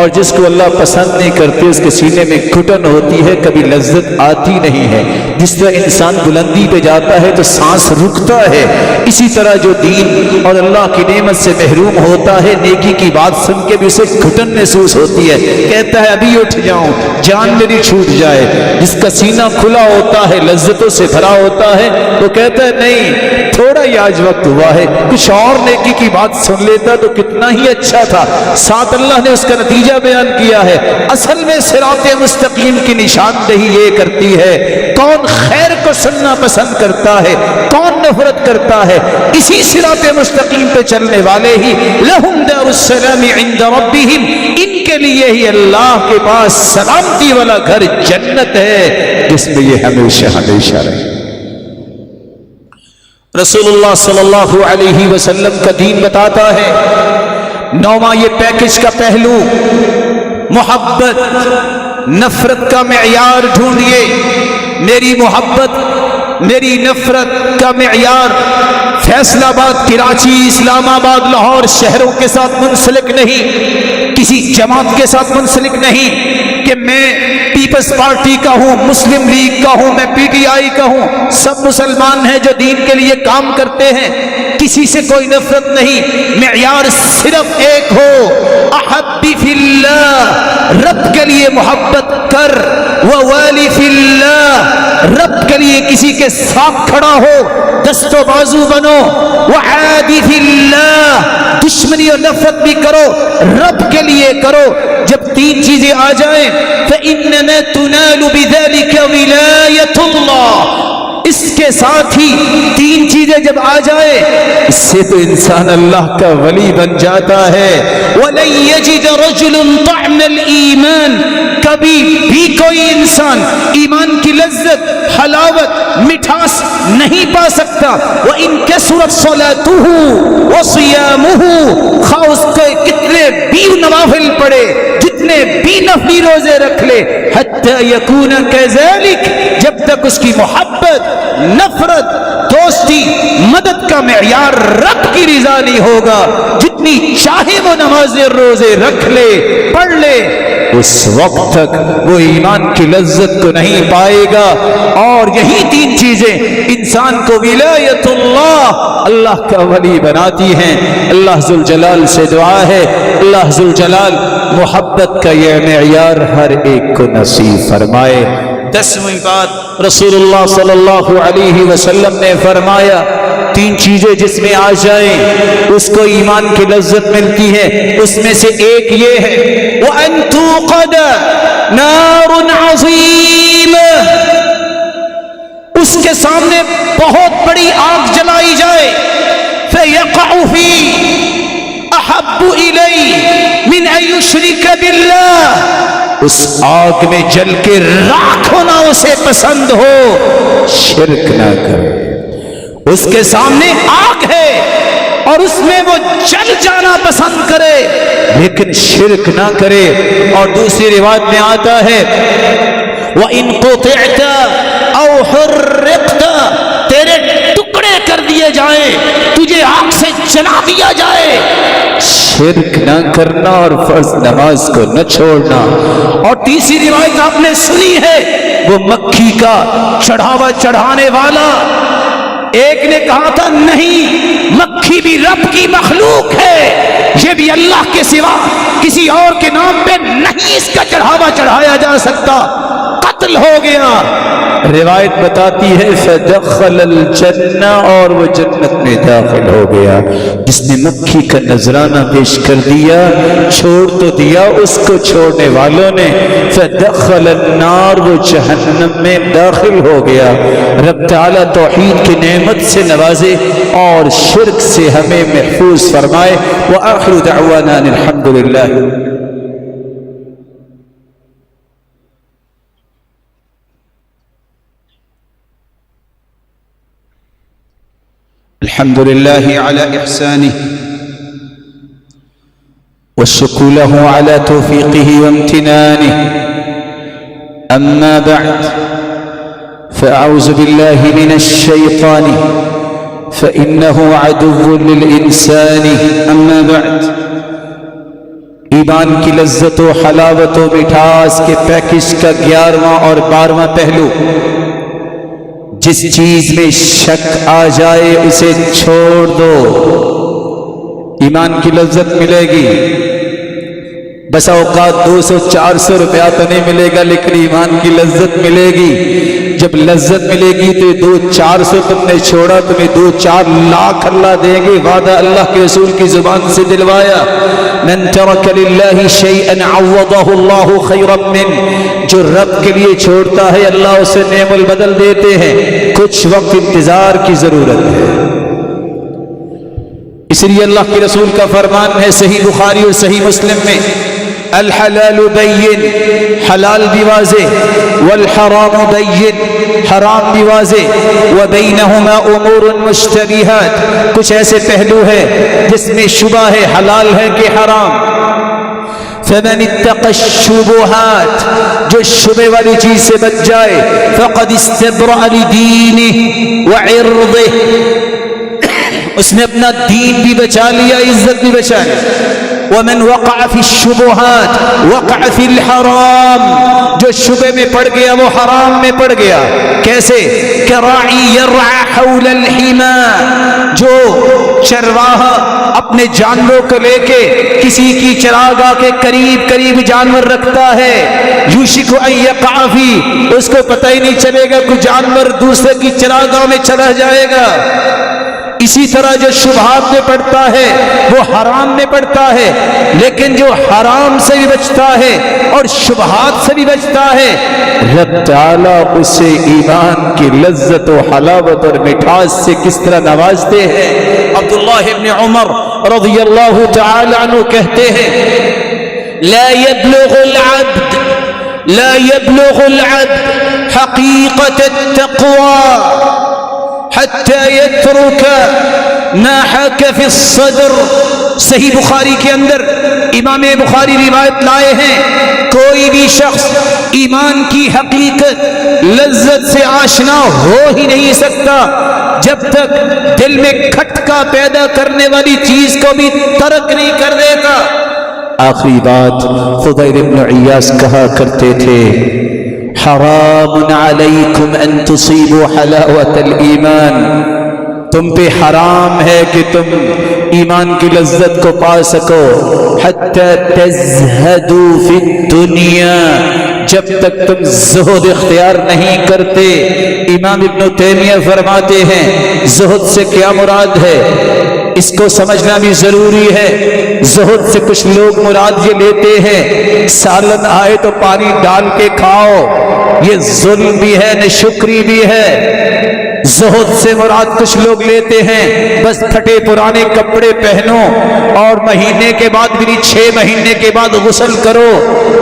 اور جس کو اللہ پسند نہیں کرتے اس کے سینے میں گھٹن ہوتی ہے، کبھی لذت آتی نہیں ہے۔ جس طرح انسان بلندی پہ جاتا ہے تو سانس رکتا ہے، اسی طرح جو دین اور اللہ کی نعمت سے محروم ہوتا ہے، نیکی کی بات سن کے بھی اسے گھٹن محسوس ہوتی ہے، کہتا ہے ابھی اٹھ جاؤں، جان میری چھوٹ جائے۔ جس کا سینہ کھلا ہوتا ہے، لذتوں سے بھرا ہوتا ہے، وہ کہتا ہے نہیں، تھوڑا ہی آج وقت ہوا ہے، کچھ اور نیکی کی بات سن لیتا تو کتنا ہی اچھا تھا۔ ساتھ اللہ نے اس کا نتیجہ بیان کیا ہے۔ اصل میں صراط مستقیم کی نشاندہی یہ کرتی ہے، کون خیر کو سننا پسند کرتا ہے، کون نفرت کرتا ہے، اسی صراط مستقیم پہ چلنے والے ہی لہم دار السلام عند ربہم، ان کے لیے ہی اللہ کے پاس سلامتی والا گھر جنت ہے، جس میں یہ ہمیشہ ہمیشہ رہے۔ رسول اللہ صلی اللہ علیہ وسلم کا دین بتاتا ہے، 9واں یہ پیکج کا پہلو، محبت نفرت کا معیار ڈھونڈیے۔ میری محبت میری نفرت کا معیار فیصل آباد، کراچی، اسلام آباد، لاہور شہروں کے ساتھ منسلک نہیں، کسی جماعت کے ساتھ منسلک نہیں کہ میں پیپلز پارٹی کا ہوں، مسلم لیگ کا ہوں، میں پی ٹی آئی کا ہوں، سب مسلمان ہیں جو دین کے لیے کام کرتے ہیں، کسی سے کوئی نفرت نہیں، معیار صرف ایک ہو، احب فی اللہ، رب کے لیے محبت کر، ووالی فی اللہ، رب کے لیے کسی کے ساتھ کھڑا ہو، دست و بازو بنو، وعادی فی اللہ، دشمنی اور نفرت بھی کرو، رب کے لیے کرو۔ جب تین چیزیں آ جائیں فإنما تنال بذلك ولایۃ اللہ، اس کے ساتھ ہی تین چیزیں جب آ جائے اس سے تو انسان اللہ کا ولی بن جاتا ہے۔ وَلَن يَجِدَ رَجُلٌ طَعْمَ الْإِيمَانِ، کبھی بھی کوئی انسان ایمان کی لذت، حلاوت، مٹھاس نہیں پا سکتا۔ وَإِن كَثُرَتْ صَلَاتُهُ وَصِيَامُهُ، خواہ اس کے کتنے بھی نوافل پڑھے، جتنے بھی نفلی روزے رکھ لے، حَتَّى يَكُونَ كَذَلِكَ، جب تک اس کی محبت، نفرت، دوستی، مدد کا معیار رب کی رضا نہیں ہوگا، جتنی چاہے وہ نمازیں روزے رکھ لے، پڑھ لے، اس وقت تک وہ ایمان کی لذت کو نہیں پائے گا۔ اور یہی تین چیزیں انسان کو ولایت اللہ، اللہ کا ولی بناتی ہیں۔ اللہ ذوالجلال سے دعا ہے اللہ ذوالجلال محبت کا یہ معیار ہر ایک کو نصیب فرمائے۔ 10ویں بات رسول اللہ صلی اللہ علیہ وسلم نے فرمایا، تین چیزیں جس میں آ جائیں اس کو ایمان کی لذت ملتی ہے، اس میں سے ایک یہ ہے وَأَن تُوقَدَ نَارٌ عَظِيمٌ، اس کے سامنے بہت بڑی آگ جلائی جائے، فَيَقَعُ فِي أَحَبُّ إِلَيْهِ مِنْ أَن يُشْرِكَ بِاللَّهِ، اس آگ میں جل کے راکھ ہونا اسے پسند ہو، شرک نہ کرے۔ اس کے سامنے آگ ہے اور اس میں وہ جل جانا پسند کرے لیکن شرک نہ کرے۔ اور دوسری روایت میں آتا ہے وَإِن قُطِعْتَ أَوْ حُرِّقْتَ، تیرے ٹکڑے کر دیے جائیں، تجھے آگ سے جلا دیا جائے، شرک نہ کرنا اور فرض نماز کو نہ چھوڑنا۔ اور تیسری روایت آپ نے سنی ہے، وہ مکھی کا چڑھاوا چڑھانے والا، ایک نے کہا تھا نہیں، مکھی بھی رب کی مخلوق ہے، یہ بھی اللہ کے سوا کسی اور کے نام پہ نہیں اس کا چڑھاوا چڑھایا جا سکتا، قتل ہو گیا۔ روایت بتاتی ہے فدخل الجنہ، اور وہ جنت میں داخل ہو گیا۔ جس نے مکھی کا نذرانہ پیش کر دیا، چھوڑ تو دیا، اس کو چھوڑنے والوں نے فدخل النار، وہ جہنم میں داخل ہو گیا۔ رب تعالیٰ توحید کی نعمت سے نوازے اور شرک سے ہمیں محفوظ فرمائے۔ وآخر دعوانا الحمدللہ۔ الحمد لله على إحسانه والشكر له على توفيقه وامتنانه، أما بعد فأعوذ بالله من الشيطان فإنه عدو للإنسان، أما بعد۔ ایمان کی لذت و حلاوت و مٹھاس کے پیکج کا 11واں اور 12واں پہلو، جس چیز میں شک آ جائے اسے چھوڑ دو، ایمان کی لذت ملے گی۔ بس اوقات 200-400 روپیہ تو نہیں ملے گا لیکن ایمان کی لذت ملے گی۔ جب لذت ملے گی تو 200-400 تم نے چھوڑا، تمہیں 2-4 لاکھ اللہ دیں گے، وعدہ اللہ کے رسول کی زبان سے دلوایا۔ من ترک للہ شیئا عوضہ اللہ خیرا من، جو رب کے لیے چھوڑتا ہے اللہ اسے نعم البدل دیتے ہیں۔ کچھ وقت انتظار کی ضرورت ہے، اس لیے اللہ کے رسول کا فرمان ہے صحیح بخاری اور صحیح مسلم میں، الحلال بین، حلال بھی واضح، والحرام بین، حرام بھی واضح، وبینہما امور مشتبہات، کچھ ایسے پہلو ہے جس میں شبہ ہے حلال ہے کہ حرام۔ فمن اتقى الشبهات، جو شبہ والی چیز سے بچ جائے، فقد استبرأ لدینہ وعرضہ، اس نے اپنا دین بھی بچا لیا، عزت بھی بچا لی۔ ومن وقع فی الشبہات وقع فی الحرام، جو شبہ میں پڑ گیا وہ حرام میں پڑ گیا. کیسے؟ کراعی یرعى حول الحما، جو چرواہا اپنے جانوروں کو لے کے کسی کی چراگاہ کے قریب قریب جانور رکھتا ہے، یوشک ان یقع فی، اس کو پتہ ہی نہیں چلے گا کوئی جانور دوسرے کی چراگاہ میں چلا جائے گا. اسی طرح جو شبہات میں پڑتا ہے وہ حرام میں پڑتا ہے، لیکن جو حرام سے بھی بچتا ہے اور شبہات سے بھی بچتا ہے، رب تعالیٰ اسے ایمان کی لذت و حلاوت اور مٹھاس سے کس طرح نوازتے ہیں. عبداللہ ابن عمر رضی اللہ تعالی عنہ کہتے ہیں لا يبلغ العبد حقیقت التقوی حتى يترك ما حاك في الصدر. صحیح بخاری کے اندر امام بخاری روایت لائے ہیں، کوئی بھی شخص ایمان کی حقیقت لذت سے آشنا ہو ہی نہیں سکتا جب تک دل میں کھٹکا پیدا کرنے والی چیز کو بھی ترک نہیں کر دیتا. آخری بات فضیل بن عیاض کہا کرتے تھے حرام علیکم ان تصیبوا حلاوت الایمان، تم پہ حرام ہے کہ تم ایمان کی لذت کو پا سکو. حتی تزہدوا فی الدنیا، جب تک تم زہد اختیار نہیں کرتے. امام ابن تیمیہ فرماتے ہیں زہد سے کیا مراد ہے، اس کو سمجھنا بھی ضروری ہے. زہد سے کچھ لوگ مراد یہ لیتے ہیں سالن آئے تو پانی ڈال کے کھاؤ، یہ ظلم بھی ہے نہ شکری بھی ہے. زہد سے مراد کچھ لوگ لیتے ہیں بس پھٹے پرانے کپڑے پہنو اور مہینے کے بعد بھی 6 مہینے کے بعد غسل کرو،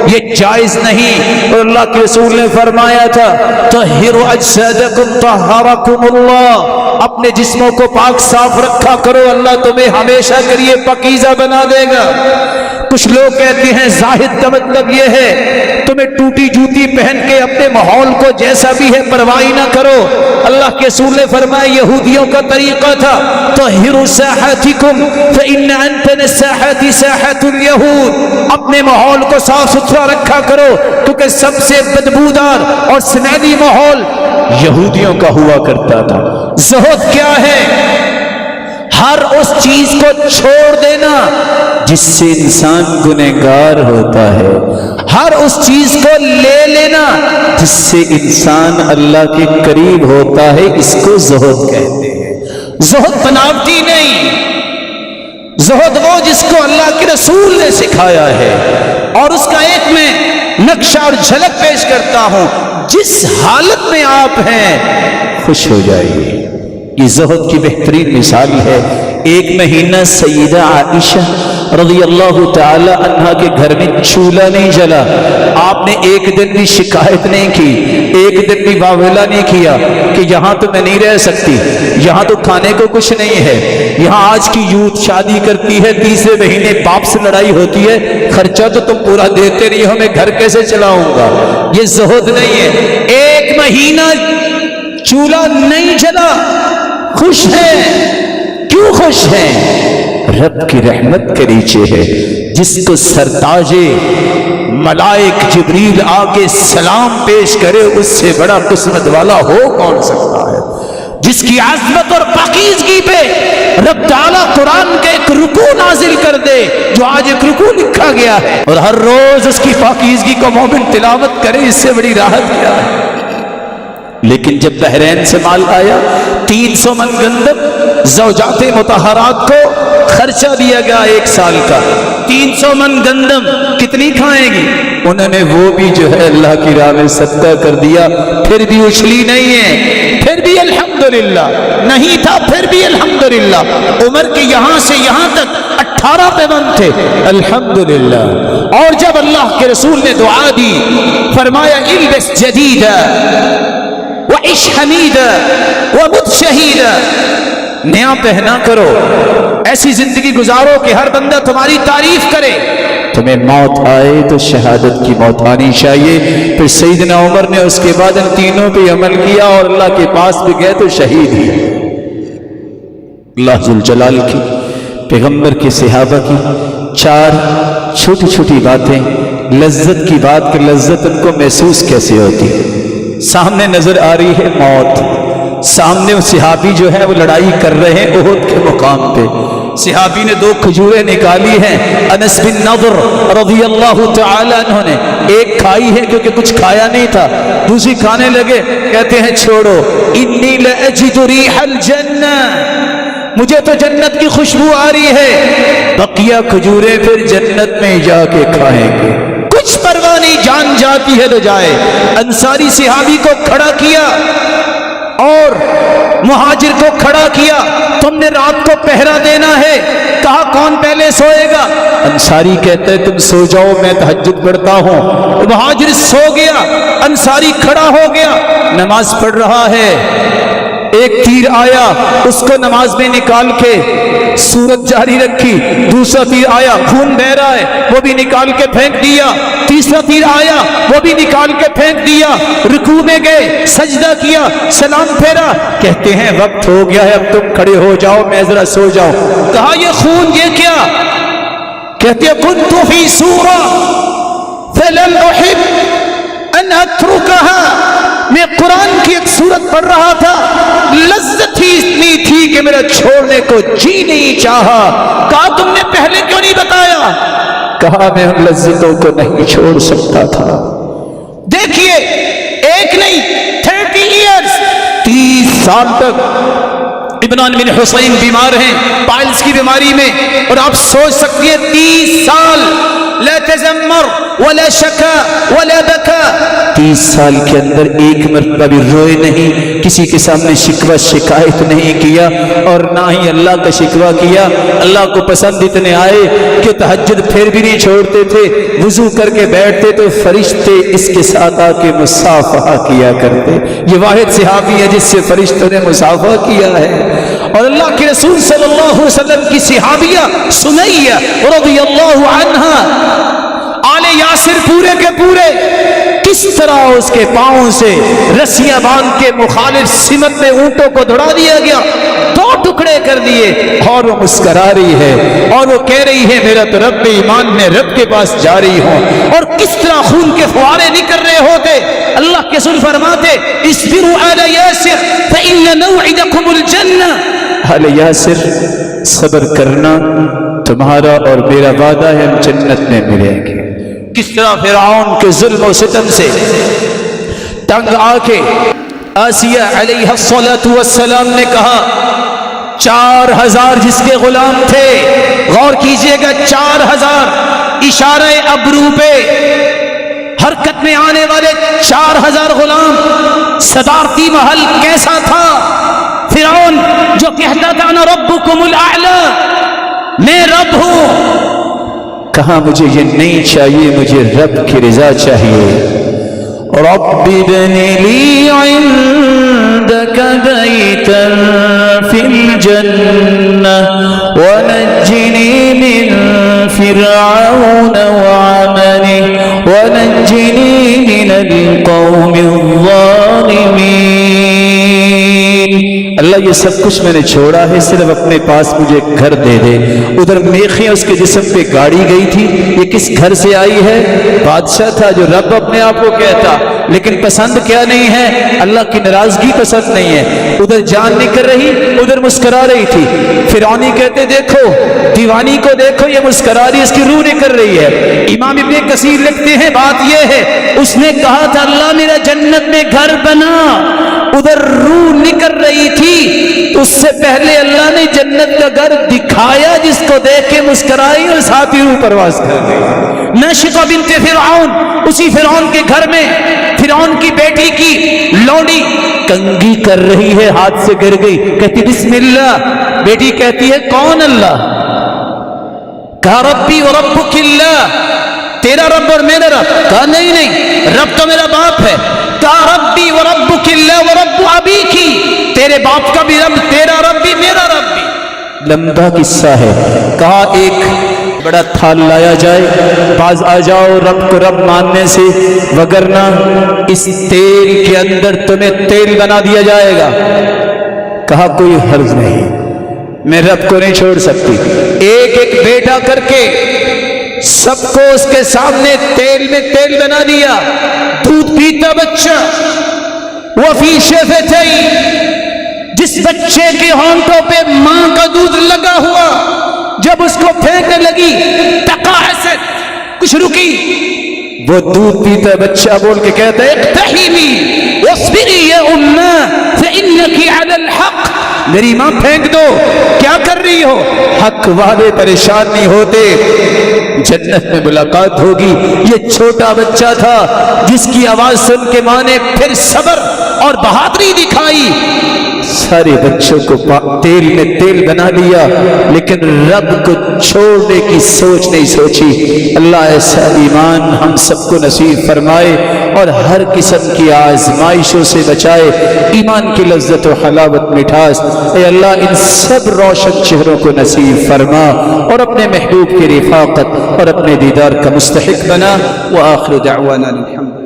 یہ جائز نہیں. اور اللہ کے رسول نے فرمایا تھا طہروا اجسادکم طہرکم اللہ، اپنے جسموں کو پاک صاف رکھا کرو، اللہ تمہیں ہمیشہ کے لیے پاکیزہ بنا دے گا. کچھ لوگ کہتے ہیں زاہد کا مطلب یہ ہے تمہیں ٹوٹی جوتی پہن کے اپنے ماحول کو جیسا بھی ہے پرواہ نہ کرو. اللہ کے رسول نے فرمایا یہودیوں کا طریقہ تھا طہروا ساحتکم فإن أنتن الساحات ساحت اليہود، اپنے ماحول کو صاف ستھرا رکھا کرو کیونکہ سب سے بدبودار اور سمیدی ماحول یہودیوں کا ہوا کرتا تھا. زہد کیا ہے؟ ہر اس چیز کو چھوڑ دینا جس سے انسان گنہگار ہوتا ہے، ہر اس چیز کو لے لینا جس سے انسان اللہ کے قریب ہوتا ہے، اس کو زہد کہتے ہیں. زہد بناوٹی نہیں، زہد وہ جس کو اللہ کے رسول نے سکھایا ہے. اور اس کا ایک میں نقشہ اور جھلک پیش کرتا ہوں، جس حالت میں آپ ہیں خوش ہو جائیے. یہ زہد کی بہترین مثال ہے. ایک مہینہ سیدہ عائشہ رضی اللہ تعالی عنہا کے گھر میں چولہا نہیں جلا. آپ نے ایک دن بھی شکایت نہیں کی، ایک دن بھی واویلا نہیں کیا کہ یہاں تو میں نہیں رہ سکتی، یہاں تو کھانے کو کچھ نہیں ہے. یہاں آج کی یوتھ شادی کرتی ہے، تیسرے مہینے باپ سے لڑائی ہوتی ہے، خرچہ تو تم پورا دیتے نہیں ہو، میں گھر کیسے چلاؤں گا. یہ زہد نہیں ہے. ایک مہینہ چولہا نہیں جلا، خوش ہیں. کیوں خوش ہیں؟ رب کی رحمت کے نیچے ہے. جس کو سرتاج ملائک جبریل آ کے سلام پیش کرے اس سے بڑا قسمت والا ہو کون سکتا ہے. جس کی عظمت اور پاکیزگی پہ رب تعالیٰ قرآن کا ایک رکوع نازل کر دے، جو آج ایک رکوع لکھا گیا ہے، اور ہر روز اس کی پاکیزگی کو مومن تلاوت کرے، اس سے بڑی راحت کیا ہے. لیکن جب بحرین سے مال آیا 300 من گندم زوجات مطہرات کو خرچہ دیا گیا 1 سال کا. 300 من گندم کتنی کھائیں گی؟ انہوں نے وہ بھی جو ہے اللہ کی راہ میں صدقہ کر دیا، پھر بھی اچھلی نہیں ہے، پھر بھی الحمدللہ. نہیں تھا پھر بھی الحمدللہ. عمر کے یہاں سے یہاں تک 18 پیمند تھے، الحمدللہ. اور جب اللہ کے رسول نے دعا دی، فرمایا البس جدیدا وعش حمیدا ومت شہیدا، نیا پہنا کرو، ایسی زندگی گزارو کہ ہر بندہ تمہاری تعریف کرے. تمہیں موت آئے تو شہادت کی موت آنی چاہیے. پھر سیدنا عمر نے اس کے بعد ان تینوں پہ عمل کیا اور اللہ کے پاس بھی گئے تو شہید ہی. اللہ ذوالجلال کی، پیغمبر کے صحابہ کی 4 چھوٹی چھوٹی باتیں لذت کی بات کہ لذت ان کو محسوس کیسے ہوتی ہے۔ سامنے نظر آ رہی ہے موت، سامنے وہ صحابی جو ہے وہ لڑائی کر رہے ہیں احد کے مقام پہ، صحابی نے 2 کھجوریں نکالی ہیں، انس بن نضر رضی اللہ تعالی عنہ نے ایک کھائی ہے کیونکہ کچھ کھایا نہیں تھا، دوسری کھانے لگے، کہتے ہیں چھوڑو، انی لاجد ریح الجنہ، مجھے تو جنت کی خوشبو آ رہی ہے، بقیہ کھجوریں پھر جنت میں جا کے کھائیں گے، کچھ پرواہ نہیں، جان جاتی ہے تو جائے۔ انصاری صحابی کو کھڑا کیا اور مہاجر کو کھڑا کیا، تم نے رات کو پہرا دینا ہے، کہا کون پہلے سوئے گا؟ انصاری کہتا ہے تم سو جاؤ، میں تہجد پڑھتا ہوں۔ مہاجر سو گیا، انصاری کھڑا ہو گیا، نماز پڑھ رہا ہے، ایک تیر آیا، اس کو نماز میں نکال کے سورت جاری رکھی، دوسرا تیر آیا، خون بہ رہا ہے، وہ بھی نکال کے پھینک دیا، تیسرا تیر آیا، وہ بھی نکال کے پھینک دیا، رکوع میں گئے، سجدہ کیا، سلام پھیرا، کہتے ہیں وقت ہو گیا ہے، اب تم کھڑے ہو جاؤ، میں ذرا سو جاؤں۔ کہا یہ خون یہ کیا؟ کہتے ہیں کنت فی سورہ فلم احب ان اترکها، میں قرآن کی ایک سورت پڑھ رہا تھا، لذت ہی اتنی تھی کہ میرا چھوڑنے کو جی نہیں چاہا۔ کہا تم نے پہلے کیوں نہیں بتایا؟ کہا میں ان لذتوں کو نہیں چھوڑ سکتا تھا۔ دیکھیے ایک نہیں 30 ایئرز، 30 سال تک عمران بن حسین بیمار ہیں پائلز کی بیماری میں، اور آپ سوچ سکتی ہیں 30 سال لا تزمر ولا شکا ولا بکا، 30 سال کے اندر ایک مرتبہ بھی روئے نہیں، کسی کے سامنے شکوہ شکایت نہیں کیا، اور نہ ہی اللہ کا شکوہ کیا۔ اللہ کو پسند اتنے آئے کہ تہجد پھر بھی نہیں چھوڑتے تھے، وضو کر کے بیٹھتے تو فرشتے اس کے ساتھ آ کے مصافحہ کیا کرتے۔ یہ واحد صحابی ہے جس سے فرشتوں نے مصافحہ کیا ہے۔ اور اللہ کے رسول صلی اللہ علیہ وسلم کی صحابیہ سمیہ رضی اللہ عنہا، آل یاسر پورے کے پورے کس طرح اس کے پاؤں سے رسیاں باندھ کے مخالف سمت میں اونٹوں کو دوڑا دیا گیا، 2 ٹکڑے کر دیے، اور وہ مسکرا رہی ہے اور وہ کہہ رہی ہے میرا تو رب ایمان میں رب کے پاس جا رہی ہوں، اور کس طرح خون کے فوارے نکل رہے ہوتے۔ اللہ کے رسول فرماتے اصبروا آل یاسر فإن موعدکم الجنہ، آل یاسر صبر کرنا، تمہارا اور میرا وعدہ ہے ہم جنت میں ملیں گے۔ کس طرح فرعون کے ظلم و ستم سے تنگ آ کے آسیہ علیہ السلام نے کہا 4000 جس کے غلام تھے، غور کیجئے گا 4000، اشارہ ابرو پہ حرکت میں آنے والے 4000 غلام، صدارتی محل کیسا تھا؟ فرعون جو کہتا تھا انا ربکم الاعلی، میں رب ہوں، کہا مجھے یہ نہیں چاہیے، مجھے رب کی رضا چاہیے۔ رب ابن لی عندک بیتا فی الجنہ ونجنی من فرعون وعملہ ونجنی من القوم الظالمین۔ اللہ یہ سب کچھ میں نے چھوڑا ہے، صرف اپنے پاس مجھے گھر دے دے۔ ادھر میخیں اس کے جسم پہ گاڑی گئی تھی، یہ کس گھر سے آئی ہے؟ بادشاہ تھا جو رب اپنے آپ کو کہتا، لیکن پسند کیا نہیں ہے؟ اللہ کی ناراضگی پسند نہیں ہے۔ ادھر جان نکل رہی، ادھر مسکرا رہی تھی۔ فرعونی کہتے دیکھو دیوانی کو دیکھو، یہ مسکرا رہی، اس کی روح نکل رہی ہے۔ امام ابن کثیر لکھتے ہیں بات یہ ہے اس نے کہا تھا اللہ میرا جنت میں گھر بنا، ادھر روح نکل رہی تھی، اس سے پہلے اللہ نے جنت کا گھر دکھایا جس کو دیکھ کے مسکرائی اور ساتھ ہی روح پرواز کر گئی۔ ناشطہ بنت فرعون، اسی فرعون کے گھر میں فرعون کی بیٹی کی لونڈی کنگھی کر رہی ہے، ہاتھ سے گر گئی، کہتی بسم اللہ، بیٹی کہتی ہے کون اللہ؟ کہا ربی و ربک اللہ، تیرا رب اور میرا رب؟ کہا نہیں نہیں، رب تو میرا باپ ہے۔ کہا ربی و ربک اللہ و رب ابیکی، تیرے باپ کا بھی رب، تیرا رب بھی، میرا رب بھی۔ لمبا قصہ ہے۔ کہا ایک بڑا تھال لایا جائے، باز آ جاؤ رب کو رب ماننے سے، وگرنہ اس تیل کے اندر تمہیں تیل بنا دیا جائے گا۔ کہا کوئی حرج نہیں، میں رب کو نہیں چھوڑ سکتی. ایک ایک بیٹا کر کے سب کو اس کے سامنے تیل میں تیل بنا دیا. دودھ پیتا بچہ. وفی شفتیہ، جس بچے کے ہونٹوں پہ ماں کا دودھ لگا ہوا، جب اس کو پھینکنے لگی تقاعست، کچھ رکی، وہ دودھ پیتا بچہ بول کے کہتا ہے اقتحمی واصبری یا امّا فإنکی علی الحق. میری ماں پھینک دو، کیا کر رہی ہو؟ حق والے پریشان نہیں ہوتے، جنت میں ملاقات ہوگی. یہ چھوٹا بچہ تھا جس کی آواز سن کے ماں نے پھر صبر اور بہادری دکھائی. سارے بچوں کو تیل میں تیل بنا دیا، لیکن رب کو چھوڑنے کی سوچ نہیں سوچی. اللہ ایسا ایمان ہم سب کو نصیب فرمائے اور ہر قسم کی آزمائشوں سے بچائے. ایمان کی لذت و حلاوت مٹھاس اے اللہ ان سب روشن چہروں کو نصیب فرما اور اپنے محبوب کی رفاقت اور اپنے دیدار کا مستحق بنا. وآخر دعوانا الحمد